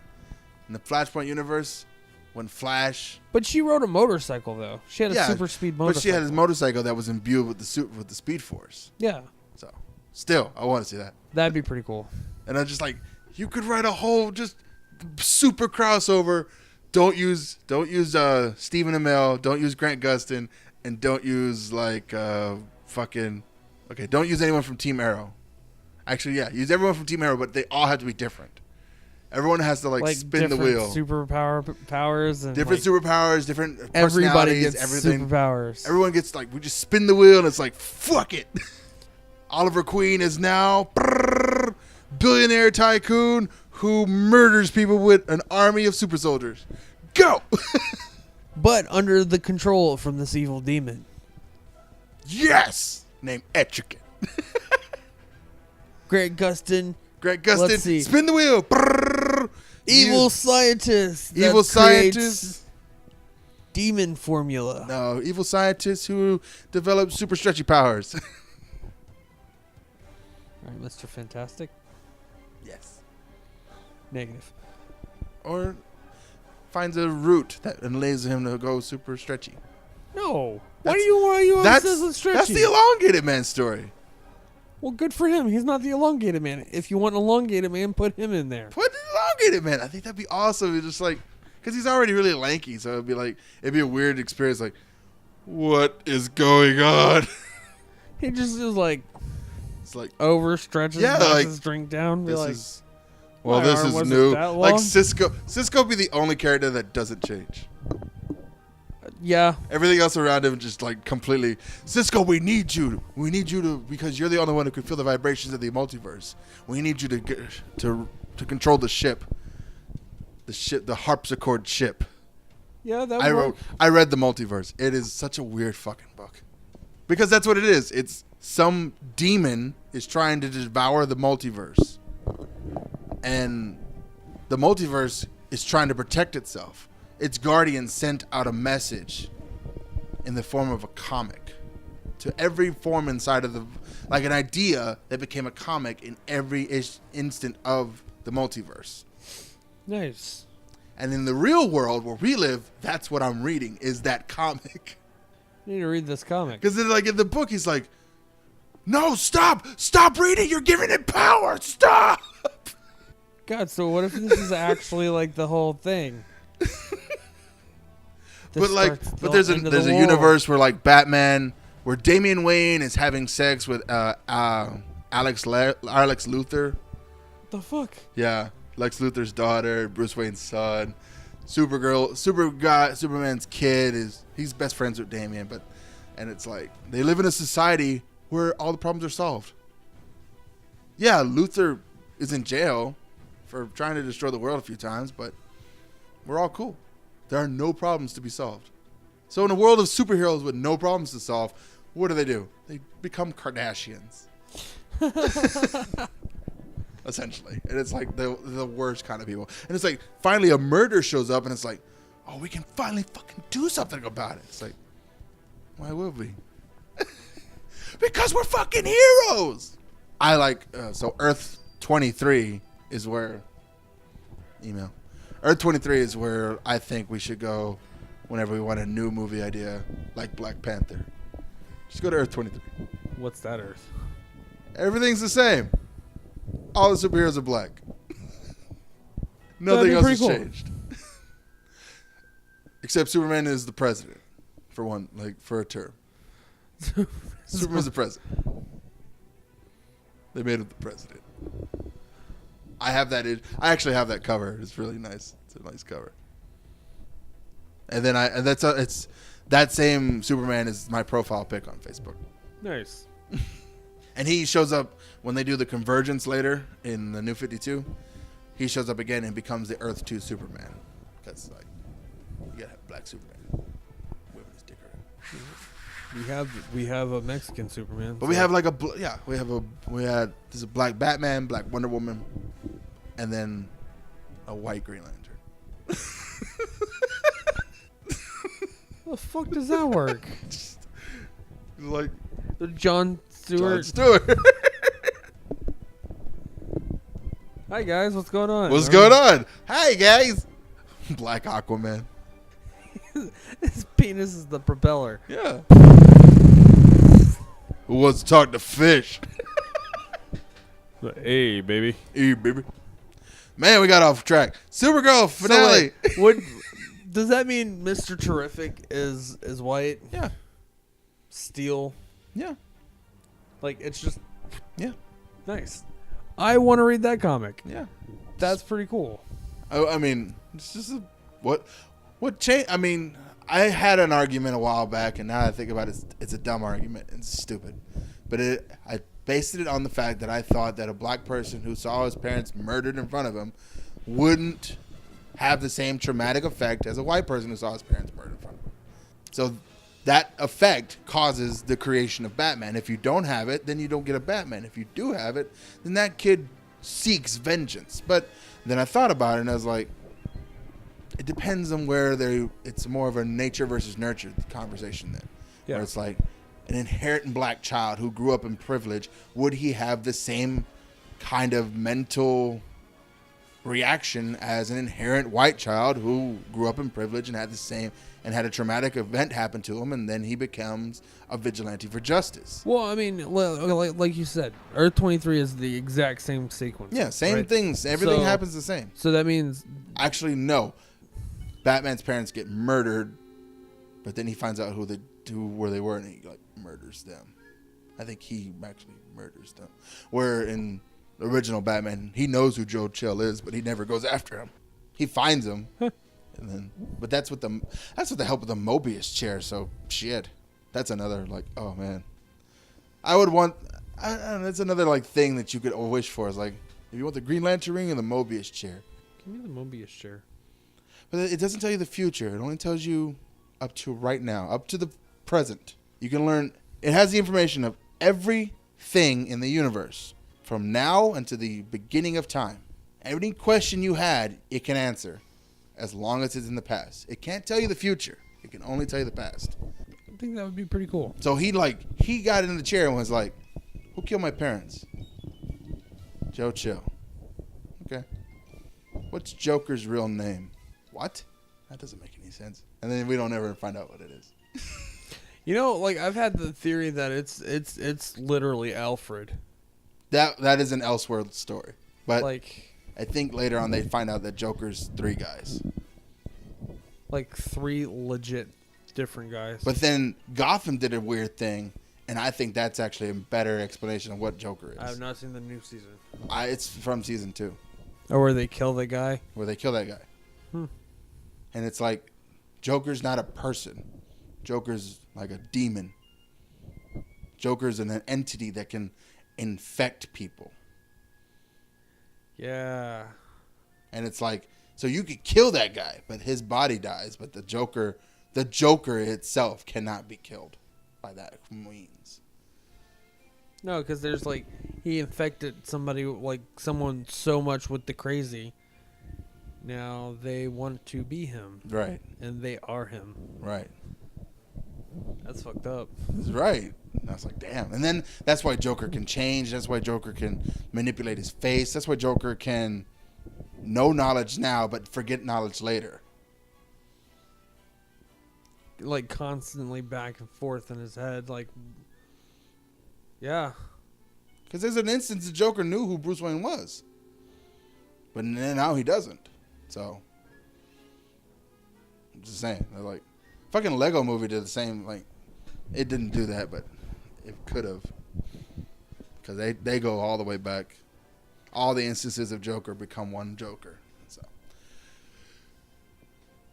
universe when Flash. But she rode a motorcycle though. She had a super speed motorcycle. But she had a motorcycle that was imbued with the Speed Force. Yeah. So still, I want to see that. That'd be pretty cool. And I'm just like, you could write a whole just super crossover. Don't use Stephen Amell. Don't use Grant Gustin, and don't use like don't use anyone from Team Arrow. Actually, yeah, use everyone from Team Arrow, but they all have to be different. Everyone has to like spin the wheel. Powers and different superpowers, different everybody personalities, gets everything. superpowers. Everyone gets like, we just spin the wheel and it's like, fuck it. Oliver Queen is now billionaire tycoon who murders people with an army of super soldiers. Go! But under the control from this evil demon. Yes! Named Etrigan. Grant Gustin. Let's see. Spin the wheel. Evil scientist. Evil scientist. Demon formula. No, evil scientists who develop super stretchy powers. All right, Mr. Fantastic. Yes. Negative. Or finds a route that enables him to go super stretchy. No. Why do you always say stretchy? That's the elongated man story. Well, good for him. He's not the elongated man. If you want an elongated man, put him in there. Put the elongated man. I think that'd be awesome. It's just like, because he's already really lanky, so it'd be a weird experience. Like, what is going on? He just is like, it's like overstretches, knocks his drink down. Be like, this is new. Like Cisco. Cisco be the only character that doesn't change. Yeah. Everything else around him just like completely. Cisco, we need you. We need you to, because you're the only one who can feel the vibrations of the multiverse. We need you to control the ship. The harpsichord ship. Yeah, that I read The Multiverse. It is such a weird fucking book. Because that's what it is. It's some demon is trying to devour the multiverse. And the multiverse is trying to protect itself. Its guardian sent out a message in the form of a comic to every form inside of like an idea that became a comic in every instant of the multiverse. Nice. And in the real world where we live, that's what I'm reading, is that comic. You need to read this comic. Because like in the book, he's like, no, stop reading. You're giving it power. Stop. God, so what if this is actually like the whole thing? But there's a universe where like Batman, where Damian Wayne is having sex with Alex Luthor. The fuck? Yeah, Lex Luthor's daughter, Bruce Wayne's son. Superman's kid he's best friends with Damian, and it's like they live in a society where all the problems are solved. Yeah, Luthor is in jail for trying to destroy the world a few times, but we're all cool. There are no problems to be solved. So in a world of superheroes with no problems to solve, what do? They become Kardashians. Essentially. And it's like the worst kind of people. And it's like finally a murder shows up and it's like, oh, we can finally fucking do something about it. It's like, why would we? Because we're fucking heroes. I like, so Earth 23 is where, Earth 23 is where I think we should go whenever we want a new movie idea like Black Panther. Just go to Earth 23. What's that Earth? Everything's the same. All the superheroes are black. Nothing else has changed. Except Superman is the president for a term. Superman's the president. They made him the president. I actually have that cover. It's really nice. It's a nice cover. And then it's that same Superman is my profile pic on Facebook. Nice. And he shows up when they do the convergence later in the New 52. He shows up again and becomes the Earth 2 Superman. Because like you gotta have black Superman. Women's dick around. We have a Mexican Superman. But we have like there's a black Batman, black Wonder Woman, and then a white Green Lantern. How the fuck does that work? Like John Stewart. Hi guys, what's going on? What's going on? Hi guys. Black Aquaman. His penis is the propeller. Yeah. Who wants to talk to fish? Hey, baby. Hey, baby. Man, we got off track. Supergirl finale. So, does that mean Mr. Terrific is white? Yeah. Steel. Yeah. Like it's just. Yeah. Nice. I want to read that comic. Yeah. That's pretty cool. I mean, it's just what change? I mean, I had an argument a while back, and now I think about it, it's a dumb argument. It's stupid, but I based it on the fact that I thought that a black person who saw his parents murdered in front of him wouldn't have the same traumatic effect as a white person who saw his parents murdered in front of him. So that effect causes the creation of Batman. If you don't have it, then you don't get a Batman. If you do have it, then that kid seeks vengeance. But then I thought about it, and I was like, it depends on where it's more of a nature versus nurture conversation then. Yeah. Where it's like an inherent black child who grew up in privilege, would he have the same kind of mental reaction as an inherent white child who grew up in privilege and had a traumatic event happen to him, and then he becomes a vigilante for justice? Well, I mean, like you said, Earth 23 is the exact same sequence. Yeah, same things. Everything happens the same. So that means... Actually, no. Batman's parents get murdered, but then he finds out where they were, and he murders them. I think he actually murders them. Where in the original Batman, he knows who Joe Chill is, but he never goes after him. He finds him. But that's with the help of the Mobius chair. So shit, that's another oh man, I would want. I don't know, that's another thing that you could wish for is if you want the Green Lantern ring and the Mobius chair. Give me the Mobius chair. But it doesn't tell you the future. It only tells you up to right now, up to the present. You can learn. It has the information of everything in the universe from now until the beginning of time. Any question you had, it can answer as long as it's in the past. It can't tell you the future. It can only tell you the past. I think that would be pretty cool. So he got in the chair and was like, who killed my parents? Joe Chill. Okay. What's Joker's real name? What? That doesn't make any sense. And then we don't ever find out what it is. You know, like I've had the theory that it's literally Alfred. That is an Elseworld story. But Like I think later on they find out that Joker's 3 guys. like 3 legit different guys. But then Gotham did a weird thing, and I think that's actually a better explanation of what Joker is. I have not seen the new season. It's from season 2, Or where they kill the guy. where they kill that guy. And it's like, Joker's not a person. Joker's like a demon. Joker's an entity that can infect people. Yeah. And it's like, so you could kill that guy, but his body dies. But the Joker itself cannot be killed by that means. No, because there's like, he infected somebody, like someone so much with the crazy. Now they want to be him. Right. And they are him. Right. That's fucked up. That's right. And I was like, damn. And then that's why Joker can change. That's why Joker can manipulate his face. That's why Joker can know knowledge now, but forget knowledge later. Like constantly back and forth in his head. Like, yeah. Because there's an instance the Joker knew who Bruce Wayne was. But then now he doesn't. So, I'm just saying. Like, fucking Lego movie did the same. Like, it didn't do that, but it could have. Because they go all the way back. All the instances of Joker become one Joker. So,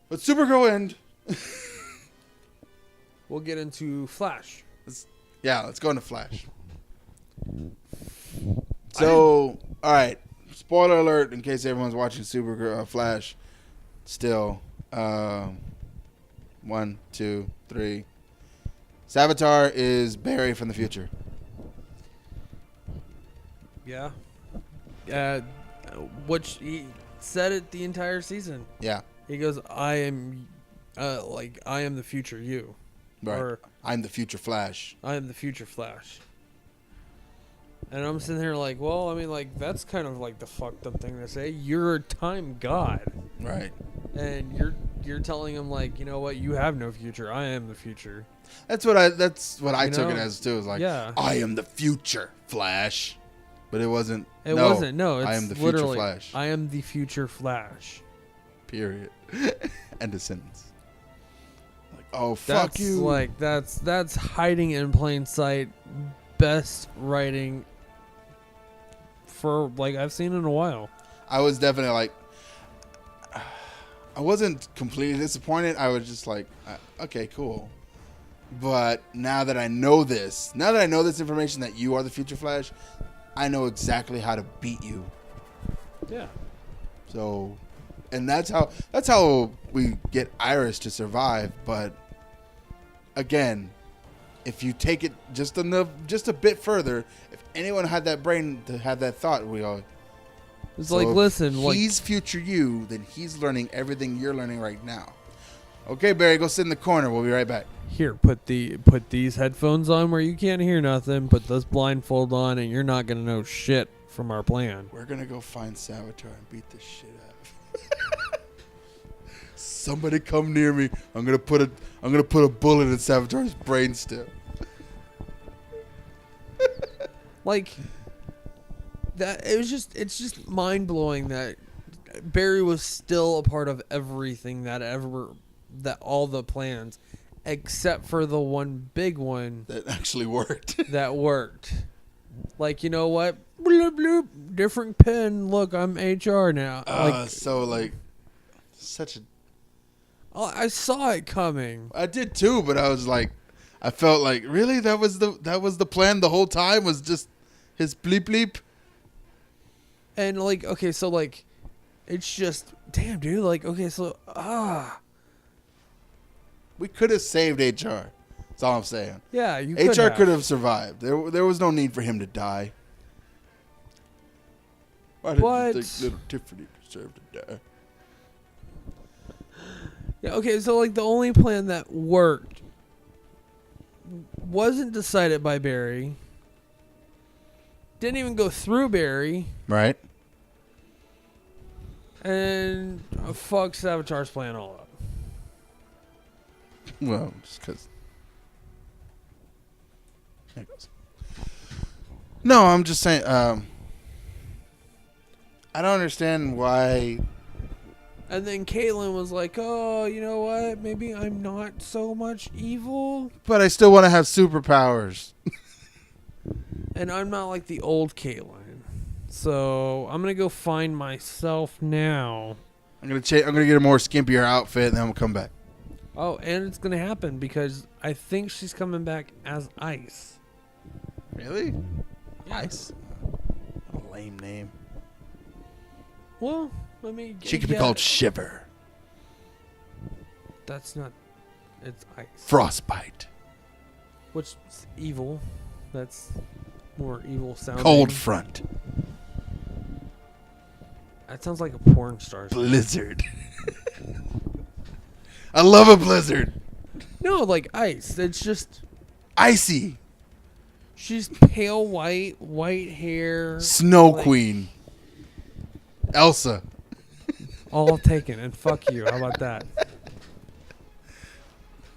but Supergirl end. We'll get into Flash. Let's go into Flash. So, all right. Spoiler alert in case everyone's watching Supergirl, Flash. Still, 1, 2, 3. Savitar is Barry from the future. Yeah. Which he said it the entire season. Yeah. He goes, I am the future you. Right. Or I'm the future Flash. I am the future Flash. And I'm sitting here like, well, I mean, like, that's kind of like the fucked up thing to say. You're a time god. Right. And you're telling him, like, you know what, you have no future. I am the future. That's what I took it know? as too. It was like, Yeah. I am the future Flash. But it wasn't. It wasn't. No, it's I am the future literally, Flash. I am the future Flash. Period. End of sentence. Like, oh, fuck That's you. like that's hiding in plain sight. Best writing for like I've seen in a while. I was definitely like, I wasn't completely disappointed. I was just like, okay, cool. But now that I know this information that you are the future Flash, I know exactly how to beat you. Yeah. So, and that's how we get Iris to survive. But again, if you take it just a bit further, if anyone had that brain to have that thought, we all. It's so like, listen, if like he's future you, then he's learning everything you're learning right now. Okay, Barry, go sit in the corner. We'll be right back. here, put these headphones on where you can't hear nothing. Put this blindfold on, and you're not gonna know shit from our plan. We're gonna go find Savitar and beat the shit out of him. Somebody come near me. I'm gonna put a bullet in Savitar's brainstem. Like that, it's just mind blowing that Barry was still a part of everything that all the plans, except for the one big one That actually worked. that worked. Like, you know what? Bloop, bloop, different pen. Look, I'm HR now. I saw it coming. I did too, but I was like, I felt like, really, that was the plan the whole time, was just his bleep bleep. And like, okay, so like, it's just damn, dude. Like, okay, so We could have saved HR. That's all I'm saying. yeah, you HR could have survived. There was no need for him to die. Why did But- you think little Tiffany deserved to die? Yeah, okay, so like the only plan that worked wasn't decided by Barry. Didn't even go through Barry. Right. And fuck Savitar's plan all up. Well, just because. No, I'm just saying. I don't understand why. And then Caitlyn was like, oh, you know what? Maybe I'm not so much evil. But I still want to have superpowers. And I'm not like the old Caitlyn. So I'm going to go find myself now. I'm gonna get a more skimpier outfit, and then I'm gonna come back. Oh, and it's going to happen because I think she's coming back as Ice. Really? Ice. What a lame name. Well, let me She could be called Shiver. That's not... It's Ice. Frostbite. Which is evil. That's more evil sounding. Cold Front. That sounds like a porn star. Blizzard. I love a blizzard. No, like Ice. It's just... Icy. She's pale white, white hair. Snow like, Queen. Elsa. All taken. And fuck you. How about that?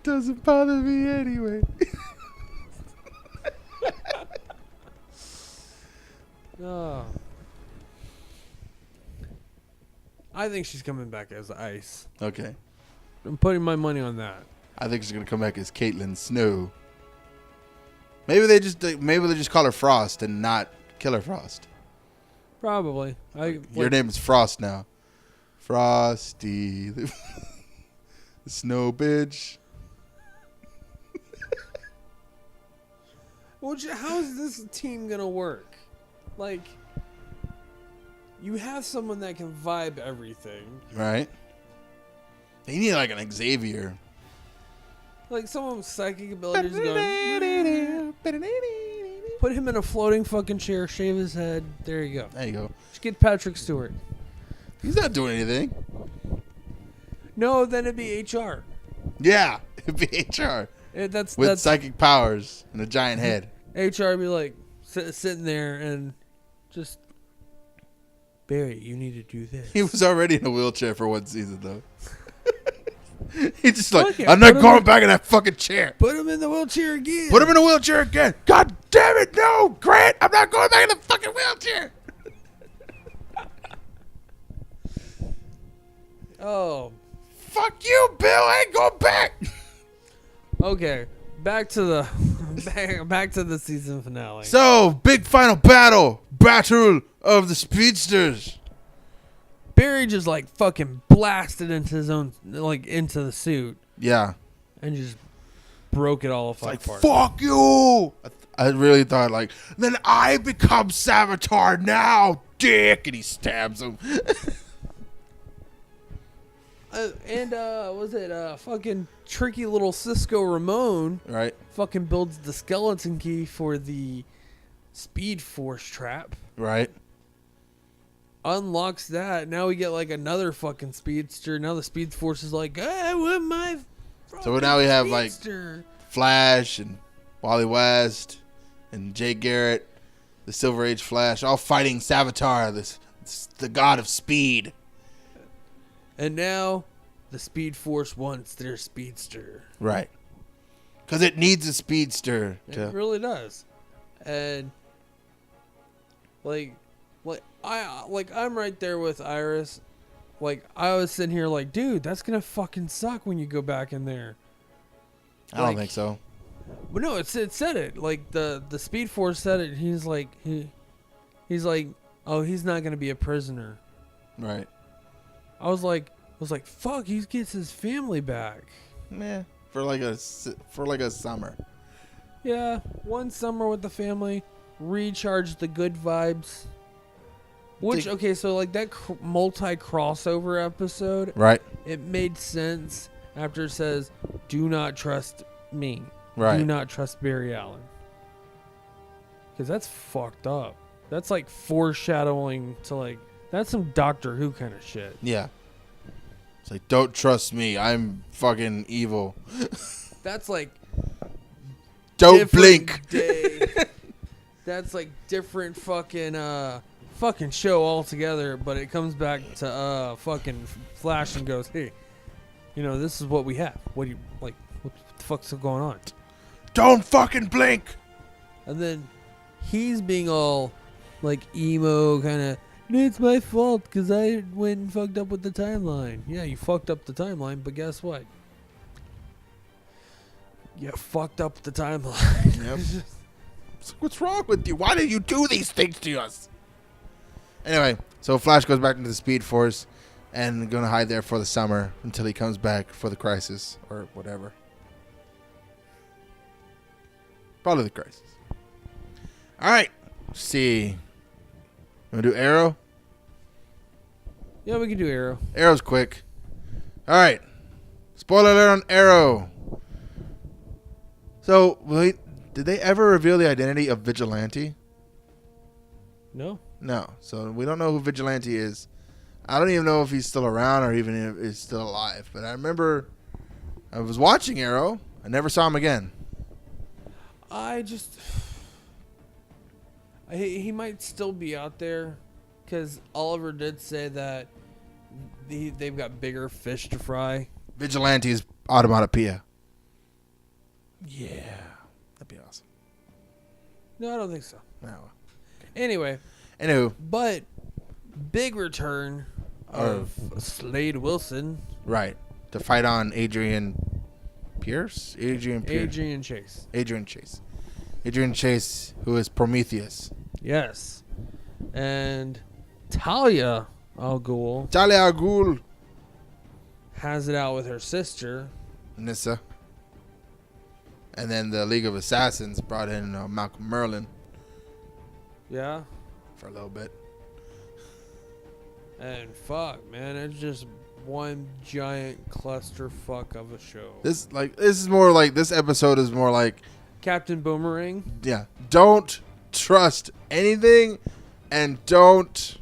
Doesn't bother me anyway. Oh. I think she's coming back as Ice. Okay. I'm putting my money on that. I think she's gonna come back as Caitlin Snow. Maybe they just call her Frost and not Killer Frost. Probably. Your name is Frost now. Frosty. The snow bitch. How is this team gonna work? Like, you have someone that can vibe everything. Right. They need like an Xavier. Like someone with psychic abilities going. Put him in a floating fucking chair, shave his head. There you go. There you go. Just get Patrick Stewart. He's not doing anything. No, then it'd be HR. Yeah, it'd be HR That's with psychic powers and a giant head. HR be like sitting there and just, Barry, you need to do this. He was already in a wheelchair for one season though. He's just like, Okay, I'm not going back in that fucking chair. Put him in the wheelchair again. Put him in a wheelchair again. God damn it, no, Grant. I'm not going back in the fucking wheelchair. Oh. Fuck you, Bill. I ain't going back. Okay. Back to the back to the season finale. So, big final battle. Battle of the Speedsters. Barry just like fucking blasted into his own, like into the suit Yeah. and just broke it all Like, apart. fuck you. I really thought, like, then I become Savitar now, dick. And he stabs him. And was it fucking tricky little Cisco Ramon Right. fucking builds the skeleton key for the Speed Force trap. Right. Unlocks that. Now we get like another fucking speedster. Now the Speed Force is like, I want my So now we have speedster. like Flash and Wally West and Jay Garrett, the Silver Age Flash, all fighting Savitar, the god of speed. And now the Speed Force wants their speedster. Right. Because it needs a speedster. It really does. And I'm right there with Iris. Like, I was sitting here like, dude, that's gonna fucking suck when you go back in there. I don't think so. But no, it said it. Like the Speed Force said it. He's like he's like, oh, he's not gonna be a prisoner. Right. I was like, fuck, he gets his family back. Meh. For like a summer. Yeah, one summer with the family, recharge the good vibes. Which, okay, so like that multi-crossover episode, Right. it made sense after it says, do not trust me. Right. Do not trust Barry Allen. Because that's fucked up. That's like foreshadowing to like, that's some Doctor Who kind of shit. Yeah. It's like, don't trust me. I'm fucking evil. That's like... Don't blink. Day. That's like different fucking show altogether, but it comes back to fucking Flash and goes, hey, you know, this is what we have. What do you like? What the fuck's going on? Don't fucking blink. And then he's being all like emo, kind of. It's my fault because I went and fucked up with the timeline. Yeah, you fucked up the timeline, but guess what? You fucked up the timeline. Yep. What's wrong with you? Why do you do these things to us? Anyway, so Flash goes back into the Speed Force and going to hide there for the summer until he comes back for the Crisis or whatever. Probably the Crisis. All right. Let's see. Want to do Arrow? Yeah, we can do Arrow. Arrow's quick. All right. Spoiler alert on Arrow. So, wait, did they ever reveal the identity of Vigilante? No. No. So we don't know who Vigilante is. I don't even know if he's still around or even if he's still alive. But I remember I was watching Arrow. I never saw him again. He might still be out there because Oliver did say that they've got bigger fish to fry. Vigilante's Automatopoeia. Yeah. That'd be awesome. No, I don't think so. No. Anyway. Anywho. But big return of Slade Wilson. Right. To fight on Adrian Chase. Adrian Chase, who is Prometheus. Yes. And Talia al Ghul. Talia al Ghul. Has it out with her sister. Nissa. And then the League of Assassins brought in Malcolm Merlin. Yeah. For a little bit. And fuck, man, it's just one giant clusterfuck of a show. This episode is more like Captain Boomerang. Yeah. Don't trust anything and don't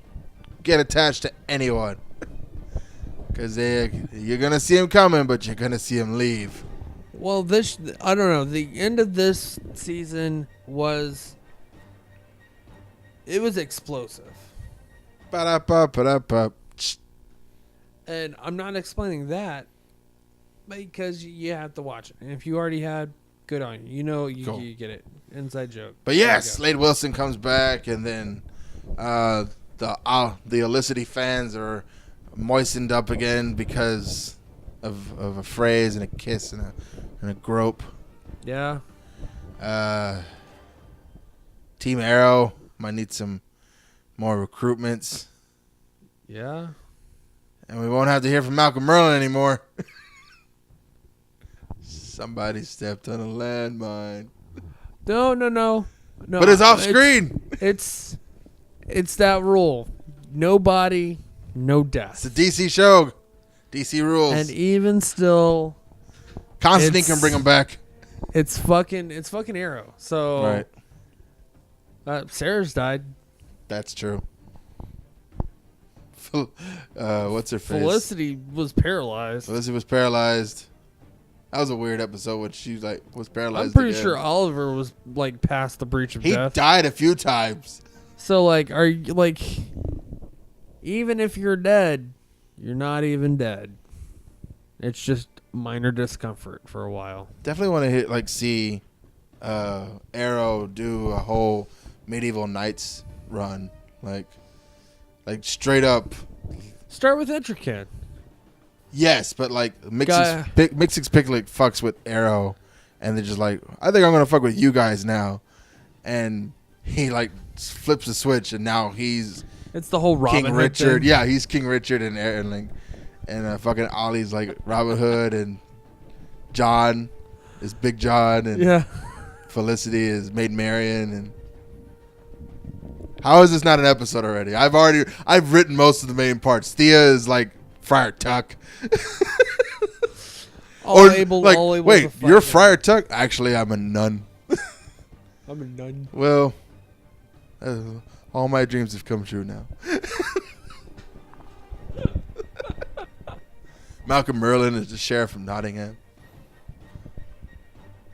get attached to anyone. Because you're going to see him coming, but you're going to see him leave. Well, I don't know. The end of this season was explosive. Ba-da-ba-ba-da-ba. And I'm not explaining that because you have to watch it. And if you already had, good on you. You know, you get it. Inside joke. But yes, Slade Wilson comes back, and then the Olicity fans are moistened up again because of a phrase and a kiss and a grope. Yeah. Team Arrow might need some more recruitments. Yeah. And we won't have to hear from Malcolm Merlin anymore. Somebody stepped on a landmine. No. But it's off screen. It's that rule. No body, no death. It's a DC show. DC rules. And even still, Constantine can bring him back. It's fucking Arrow. So right. Sarah's died. That's true. What's her face? Felicity was paralyzed. Felicity was paralyzed. That was a weird episode when she was paralyzed. I'm pretty again. sure Oliver was past the breach of death. He died a few times. So are you even if you're dead, you're not even dead. It's just minor discomfort for a while. Definitely want to see Arrow do a whole Medieval Knights run, like straight up. Start with Etrican. Yes, but Mixix Picklick fucks with Arrow, and they're just like, I think I'm gonna fuck with you guys now, and he flips the switch, and now he's it's the whole Robin King Hood Richard. thing. Yeah, he's King Richard, and fucking Ollie's Robin Hood, and John is Big John, and Felicity is Maid Marian, and How is this not an episode already? I've written most of the main parts. Thea is like Friar Tuck. All able wait, to fight you're him. Friar Tuck? Actually, I'm a nun. I'm a nun. Well, all my dreams have come true now. Malcolm Merlin is the sheriff from Nottingham.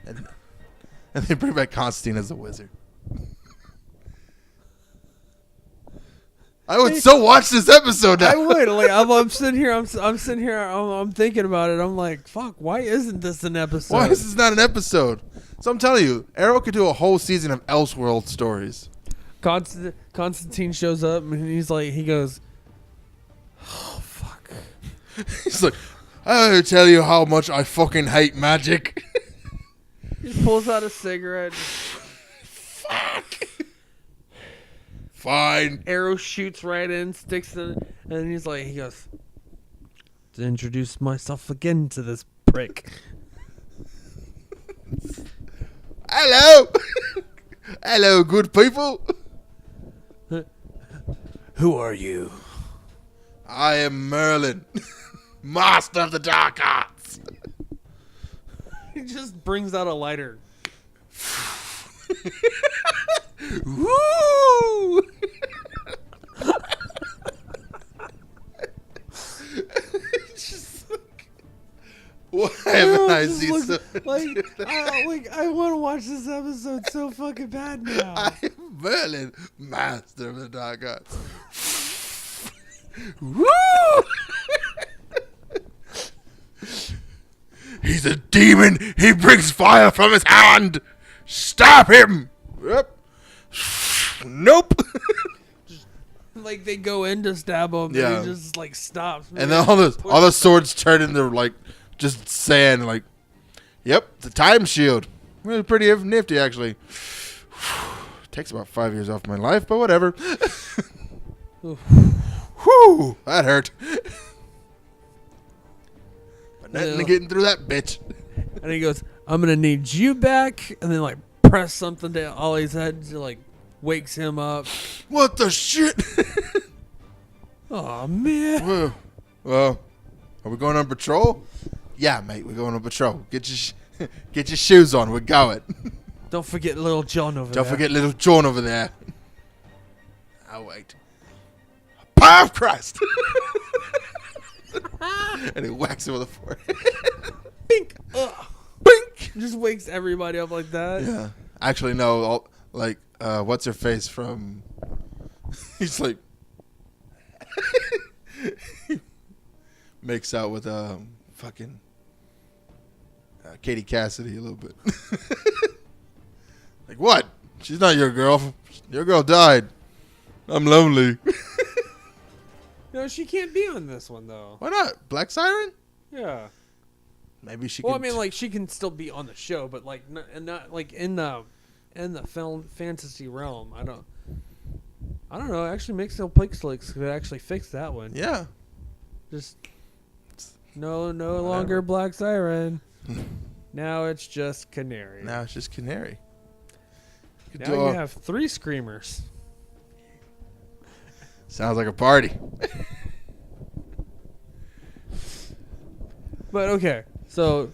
And they bring back Constantine as a wizard. I would so watch this episode now. I would. Like, I'm sitting here. I'm sitting here. I'm thinking about it. I'm like, fuck. Why isn't this an episode? Why is this not an episode? So I'm telling you, Arrow could do a whole season of Elseworld stories. Constantine shows up and he goes, oh fuck. He's like, I tell you how much I fucking hate magic. He pulls out a cigarette. Fuck. Fine. Arrow shoots right in, sticks in, and he goes, to introduce myself again to this prick. Hello. Hello, good people. Who are you? I am Merlin, master of the dark arts. He just brings out a lighter. Woo! Just like, why haven't I seen so? I want to watch this episode so fucking bad now. I am Merlin, master of the dark arts. Woo! He's a demon. He brings fire from his hand. Stop him. Yep. Nope. Like they go in to stab him, Yeah. and he just like stops. And then all the swords turn into like just sand. Like, yep, the time shield. Really pretty nifty, actually. Takes about 5 years off my life, but whatever. Whew, that hurt. But nothing to getting through that bitch. And he goes, "I'm gonna need you back," and then like press something to Ollie's head to like wakes him up. What the shit? Oh man. Well, are we going on patrol? Yeah, mate, we're going on patrol. Get your shoes on. We're going. Don't forget little John over there. Don't forget little John over there. I'll wait. Power of Christ! And he whacks him with a forehead. Bink. Ugh. Bink! Just wakes everybody up like that. Yeah. Actually, no. What's her face from? He's like, makes out with fucking Katie Cassidy a little bit. Like, what? She's not your girl. Your girl died. I'm lonely. No, she can't be on this one though. Why not? Black Siren? Yeah. Maybe she. Well, can I mean, like she can still be on the show, but like not like in the film fantasy realm. I don't know. Actually, Mixel Pixlix could actually fix that one. Yeah. Just no longer Black Siren. Now it's just Canary. Now it's just Canary. Now you have 3 screamers. Sounds like a party. But okay, so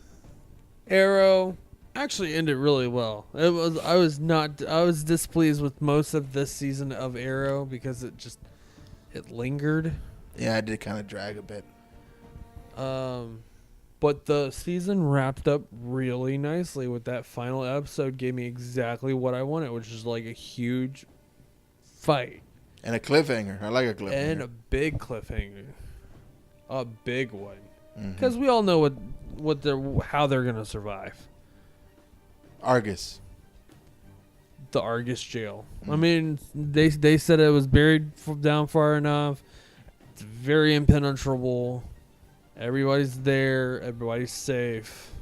Arrow actually ended really well. I was displeased with most of this season of Arrow because it lingered. Yeah, I did kind of drag a bit. But the season wrapped up really nicely with that final episode. Gave me exactly what I wanted, which is like a huge fight. And a cliffhanger. I like a cliffhanger. And a big cliffhanger. A big one. Mm-hmm. Because we all know how they're going to survive. Argus. The Argus jail. Mm. I mean, they said it was buried down far enough. It's very impenetrable. Everybody's there. Everybody's safe.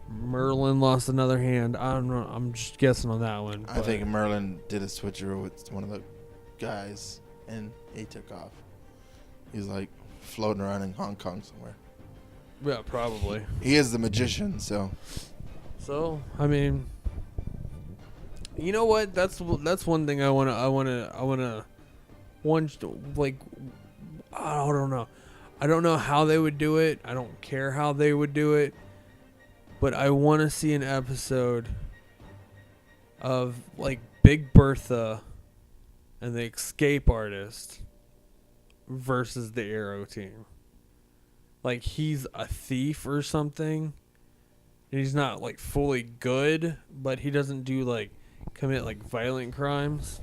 Merlin lost another hand. I don't know. I'm just guessing on that one. I think Merlin did a switcheroo with one of the guys, and he took off. He's like floating around in Hong Kong somewhere. Yeah, probably. He is the magician, so. So, I mean, You know what? That's one thing I wanna one like I don't know. I don't know how they would do it. I don't care how they would do it. But I want to see an episode of like Big Bertha and the escape artist versus the Arrow team. Like he's a thief or something. And he's not like fully good, but he doesn't do like commit like violent crimes.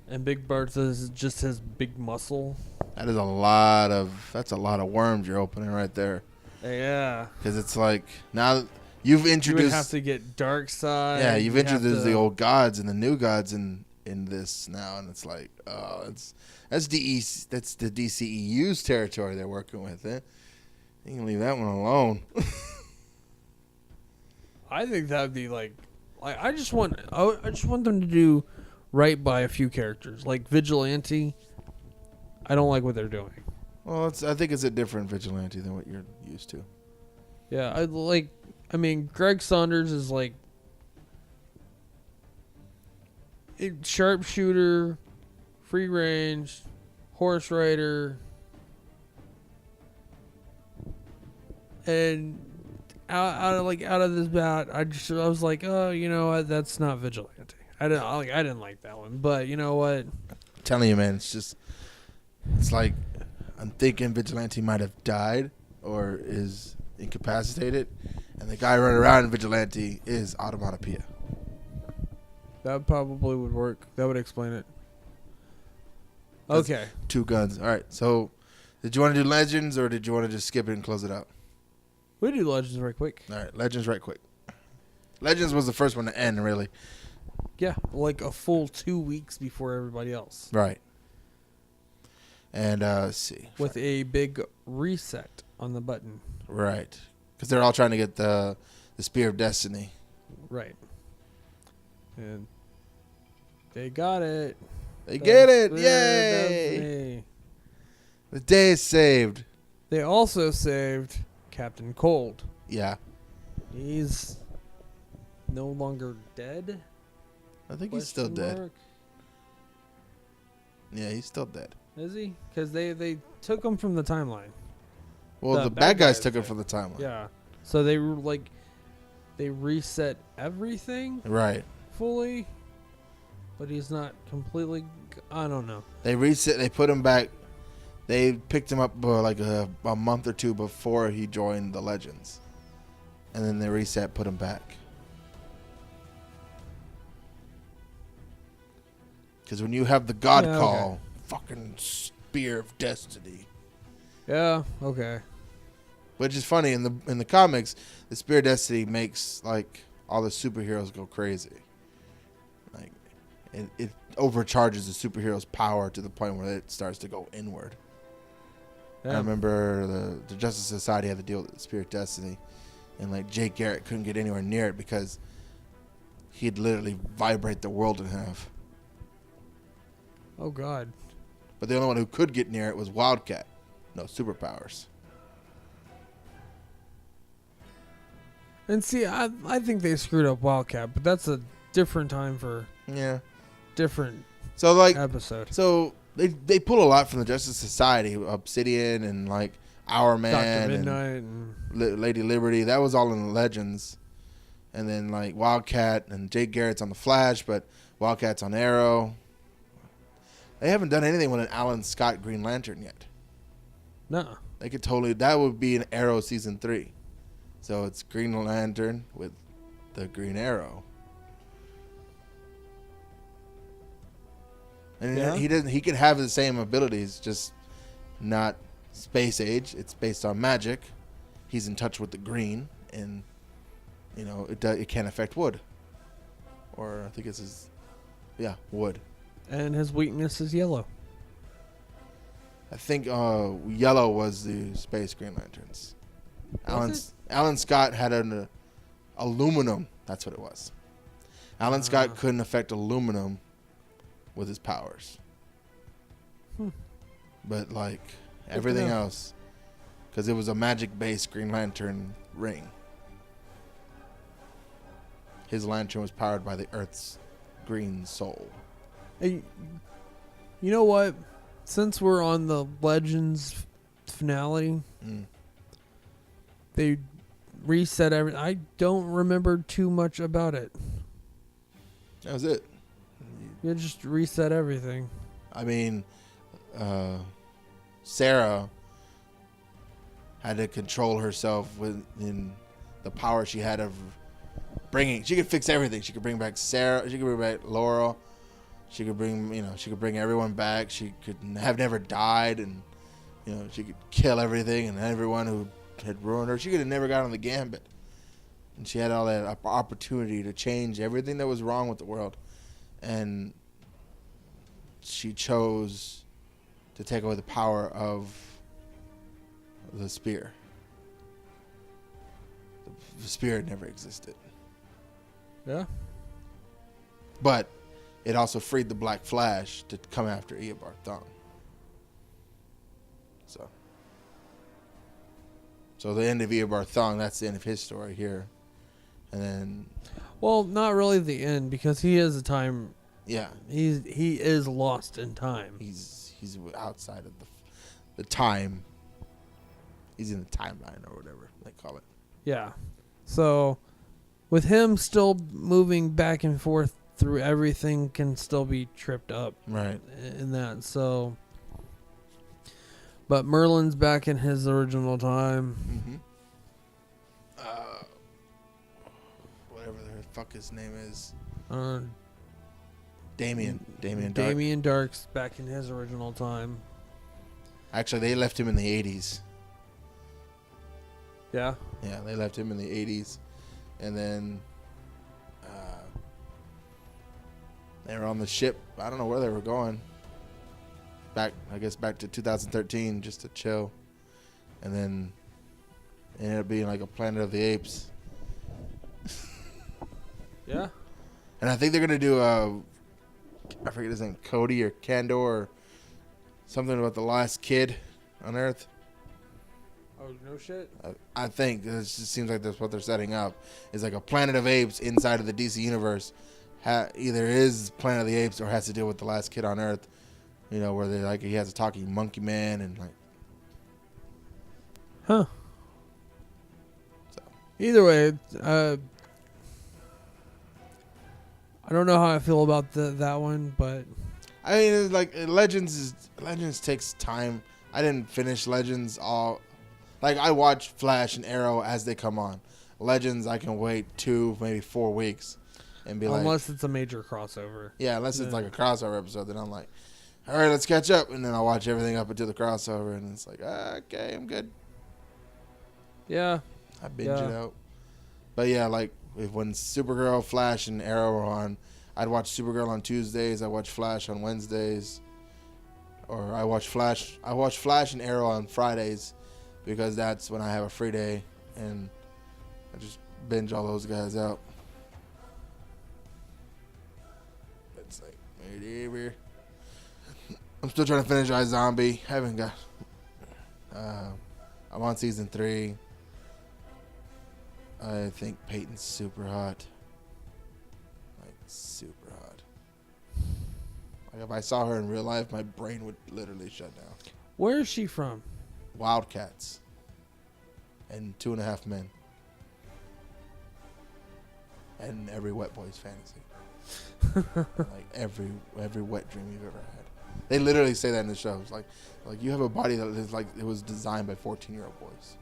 And Big Bertha is just his big muscle. That's a lot of worms you're opening right there. Yeah. Because it's like now you've introduced. You would have to get Dark Side. Yeah, you've introduced the old gods and the new gods in this now, and it's like, oh, that's the DCEU's territory they're working with. You can leave that one alone. I think that would be like I just want them to do right by a few characters, like Vigilante. I don't like what they're doing. Well, I think it's a different Vigilante than what you're used to. Yeah, I mean, Greg Saunders is like sharpshooter, free range, horse rider, and out of this bout, I was like, oh, you know what? That's not Vigilante. I didn't like that one, but you know what? I'm telling you, man, it's like I'm thinking Vigilante might have died or is incapacitated, and the guy running around in Vigilante is Automatopoeia. That probably would work. That would explain it. Okay. That's 2 guns. All right. So, did you want to do Legends or did you want to just skip it and close it out? We do Legends right quick. All right. Legends right quick. Legends was the first one to end, really. Yeah, like a full 2 weeks before everybody else. Right. And let's see. With a big reset on the button. Right. Because they're all trying to get the Spear of Destiny. Right. And they got it. They get it. Yay. Destiny. The day is saved. They also saved Captain Cold. Yeah. He's no longer dead. I think he's still dead. Yeah, he's still dead. Is he? Because they took him from the timeline. Well, the bad guys took him from the timeline. Yeah. So they were they reset everything. Right. Fully. But he's not completely. I don't know. They reset. They put him back. They picked him up like a month or 2 before he joined the Legends, and then they reset, put him back. Because when you have the God Call, fucking Spear of Destiny. Yeah. Okay. Which is funny in the comics, the Spear of Destiny makes like all the superheroes go crazy. Like, it overcharges the superhero's power to the point where it starts to go inward. Yeah. I remember the Justice Society had to deal with the Spear of Destiny, and like Jake Garrett couldn't get anywhere near it because he'd literally vibrate the world in half. Oh God! But the only one who could get near it was Wildcat. No superpowers. And see, I think they screwed up Wildcat, but that's a different time for different episode. So they pull a lot from the Justice Society, Obsidian and like Our Man, Dr. Midnight and Lady Liberty. That was all in the Legends. And then like Wildcat and Jake Garrett's on the Flash, but Wildcat's on Arrow. They haven't done anything with an Alan Scott Green Lantern yet. No. They could that would be an Arrow season 3. So it's Green Lantern with the Green Arrow. And he could have the same abilities, just not space age. It's based on magic. He's in touch with the green, and it can't affect wood. Or I think it's wood. And his weakness is yellow. I think yellow was the Space Green Lanterns. Alan Scott had an aluminum. That's what it was. Alan Scott couldn't affect aluminum with his powers. But like everything else, because it was a magic-based Green Lantern ring. his lantern was powered by the Earth's green soul. Hey, you know what? Since we're on the Legends finale, they reset everything. I don't remember too much about it. That was it. You just reset everything. I mean, Sarah had to control herself within the power she had of bringing. She could fix everything. She could bring back Sarah. She could bring back Laurel. She could bring, she could bring everyone back. She could have never died, and she could kill everything and everyone who had ruined her. She could have never got on the gambit, and she had all that opportunity to change everything that was wrong with the world, and she chose to take away the power of the spear. The spear never existed. Yeah. But it also freed the Black Flash to come after Eobard Thawne. So the end of Eobard Thawne, that's the end of his story here. And then... Well, not really the end, because he is a time... Yeah. He is lost in time. He's outside of the time. He's in the timeline or whatever they call it. Yeah. So, with him still moving back and forth through everything can still be tripped up. Right. In that, so... But Merlin's back in his original time. Mm-hmm. Whatever the fuck his name is. Damien Dark. Damien Dark's back in his original time. Actually, they left him in the 80s. Yeah? Yeah, they left him in the 80s. And then they were on the ship. I don't know where they were going. Back to 2013 just to chill. And then it ended up being like a Planet of the Apes. Yeah? And I think they're going to do I forget his name, Cody or Kandor or something about the last kid on Earth. Oh, no shit? I think this just seems like that's what they're setting up. It's like a Planet of Apes inside of the DC universe. Either is Planet of the Apes or has to deal with the last kid on Earth. Where they like he has a talking monkey man and like. Huh. So. Either way, I don't know how I feel about that one, but I mean, it's like Legends takes time. I didn't finish Legends all. Like I watch Flash and Arrow as they come on. Legends, I can wait 2, maybe 4 weeks, and be unless it's a major crossover. Yeah, unless it's like a crossover episode, then I'm like, all right, let's catch up, and then I'll watch everything up until the crossover, and it's like, okay, I'm good. Yeah, I binge it out. But yeah, like when Supergirl, Flash, and Arrow are on, I'd watch Supergirl on Tuesdays. I watch Flash on Wednesdays, or I watch Flash and Arrow on Fridays, because that's when I have a free day, and I just binge all those guys out. It's like whatever. I'm still trying to finish iZombie. I haven't got. I'm on season 3. I think Peyton's super hot. Like super hot. Like if I saw her in real life, my brain would literally shut down. Where is she from? Wildcats. And 2.5 Men. And every wet boy's fantasy. Like every wet dream you've ever had. They literally say that in the show. It's like you have a body that is like it was designed by 14-year-old boys.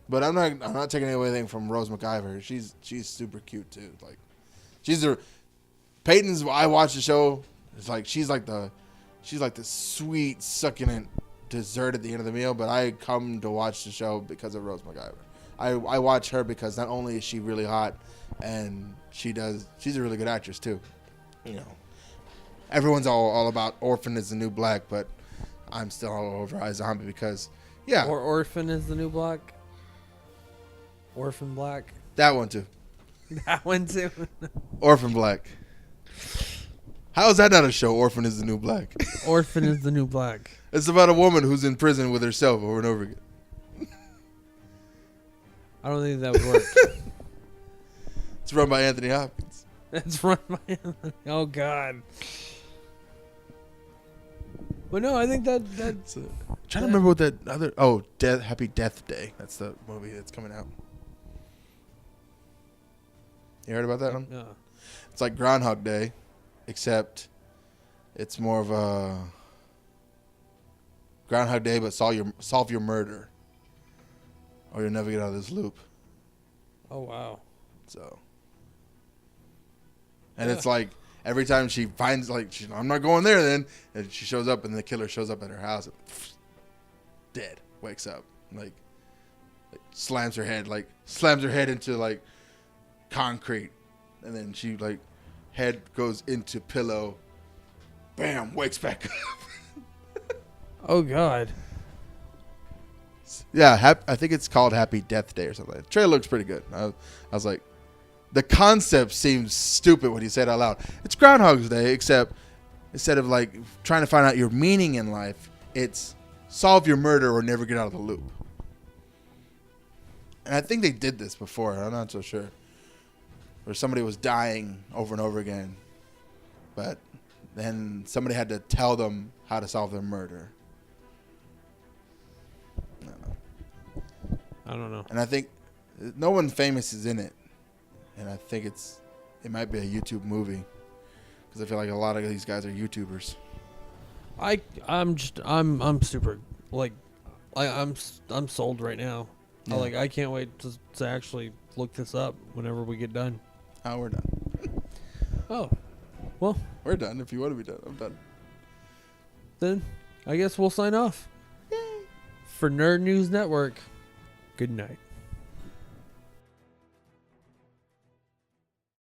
But I'm not taking anything from Rose McIver. She's super cute too. Like Peyton's. I watch the show. It's like she's like the sweet succulent dessert at the end of the meal. But I come to watch the show because of Rose McIver. I watch her because not only is she really hot, and she's a really good actress too. Everyone's all about Orphan is the New Black, but I'm still all over iZombie because Or Orphan is the New Black. Orphan Black. That one too. That one too. Orphan Black. How is that not a show? Orphan is the New Black. Orphan is the New Black. It's about a woman who's in prison with herself over and over again. I don't think that would work. It's run by Anthony Hopkins. It's run by. Oh God. But no, I think that's. I'm trying to remember what that other. Oh, Happy Death Day. That's the movie that's coming out. You heard about that one? Yeah. It's like Groundhog Day, except it's more of a Groundhog Day, but solve your murder, or you'll never get out of this loop. Oh wow. So, and it's like every time she finds I'm not going there. Then and she shows up, and the killer shows up at her house, and dead. Wakes up, slams her head into concrete, and then she head goes into pillow. Bam! Wakes back up. Oh God. Yeah, I think it's called Happy Death Day or something. The trailer looks pretty good. I was like, the concept seems stupid when you say it out loud. It's Groundhog's Day, except instead of trying to find out your meaning in life, it's solve your murder or never get out of the loop. And I think they did this before. I'm not so sure. Where somebody was dying over and over again, but then somebody had to tell them how to solve their murder. I don't know. And I think no one famous is in it. And I think it might be a YouTube movie. Because I feel like a lot of these guys are YouTubers. I'm super I'm sold right now. Yeah. I can't wait to actually look this up whenever we get done. Oh, we're done. Oh, well, We're done. If you want to be done, I'm done. then I guess we'll sign off. Yay. For Nerd News Network, good night.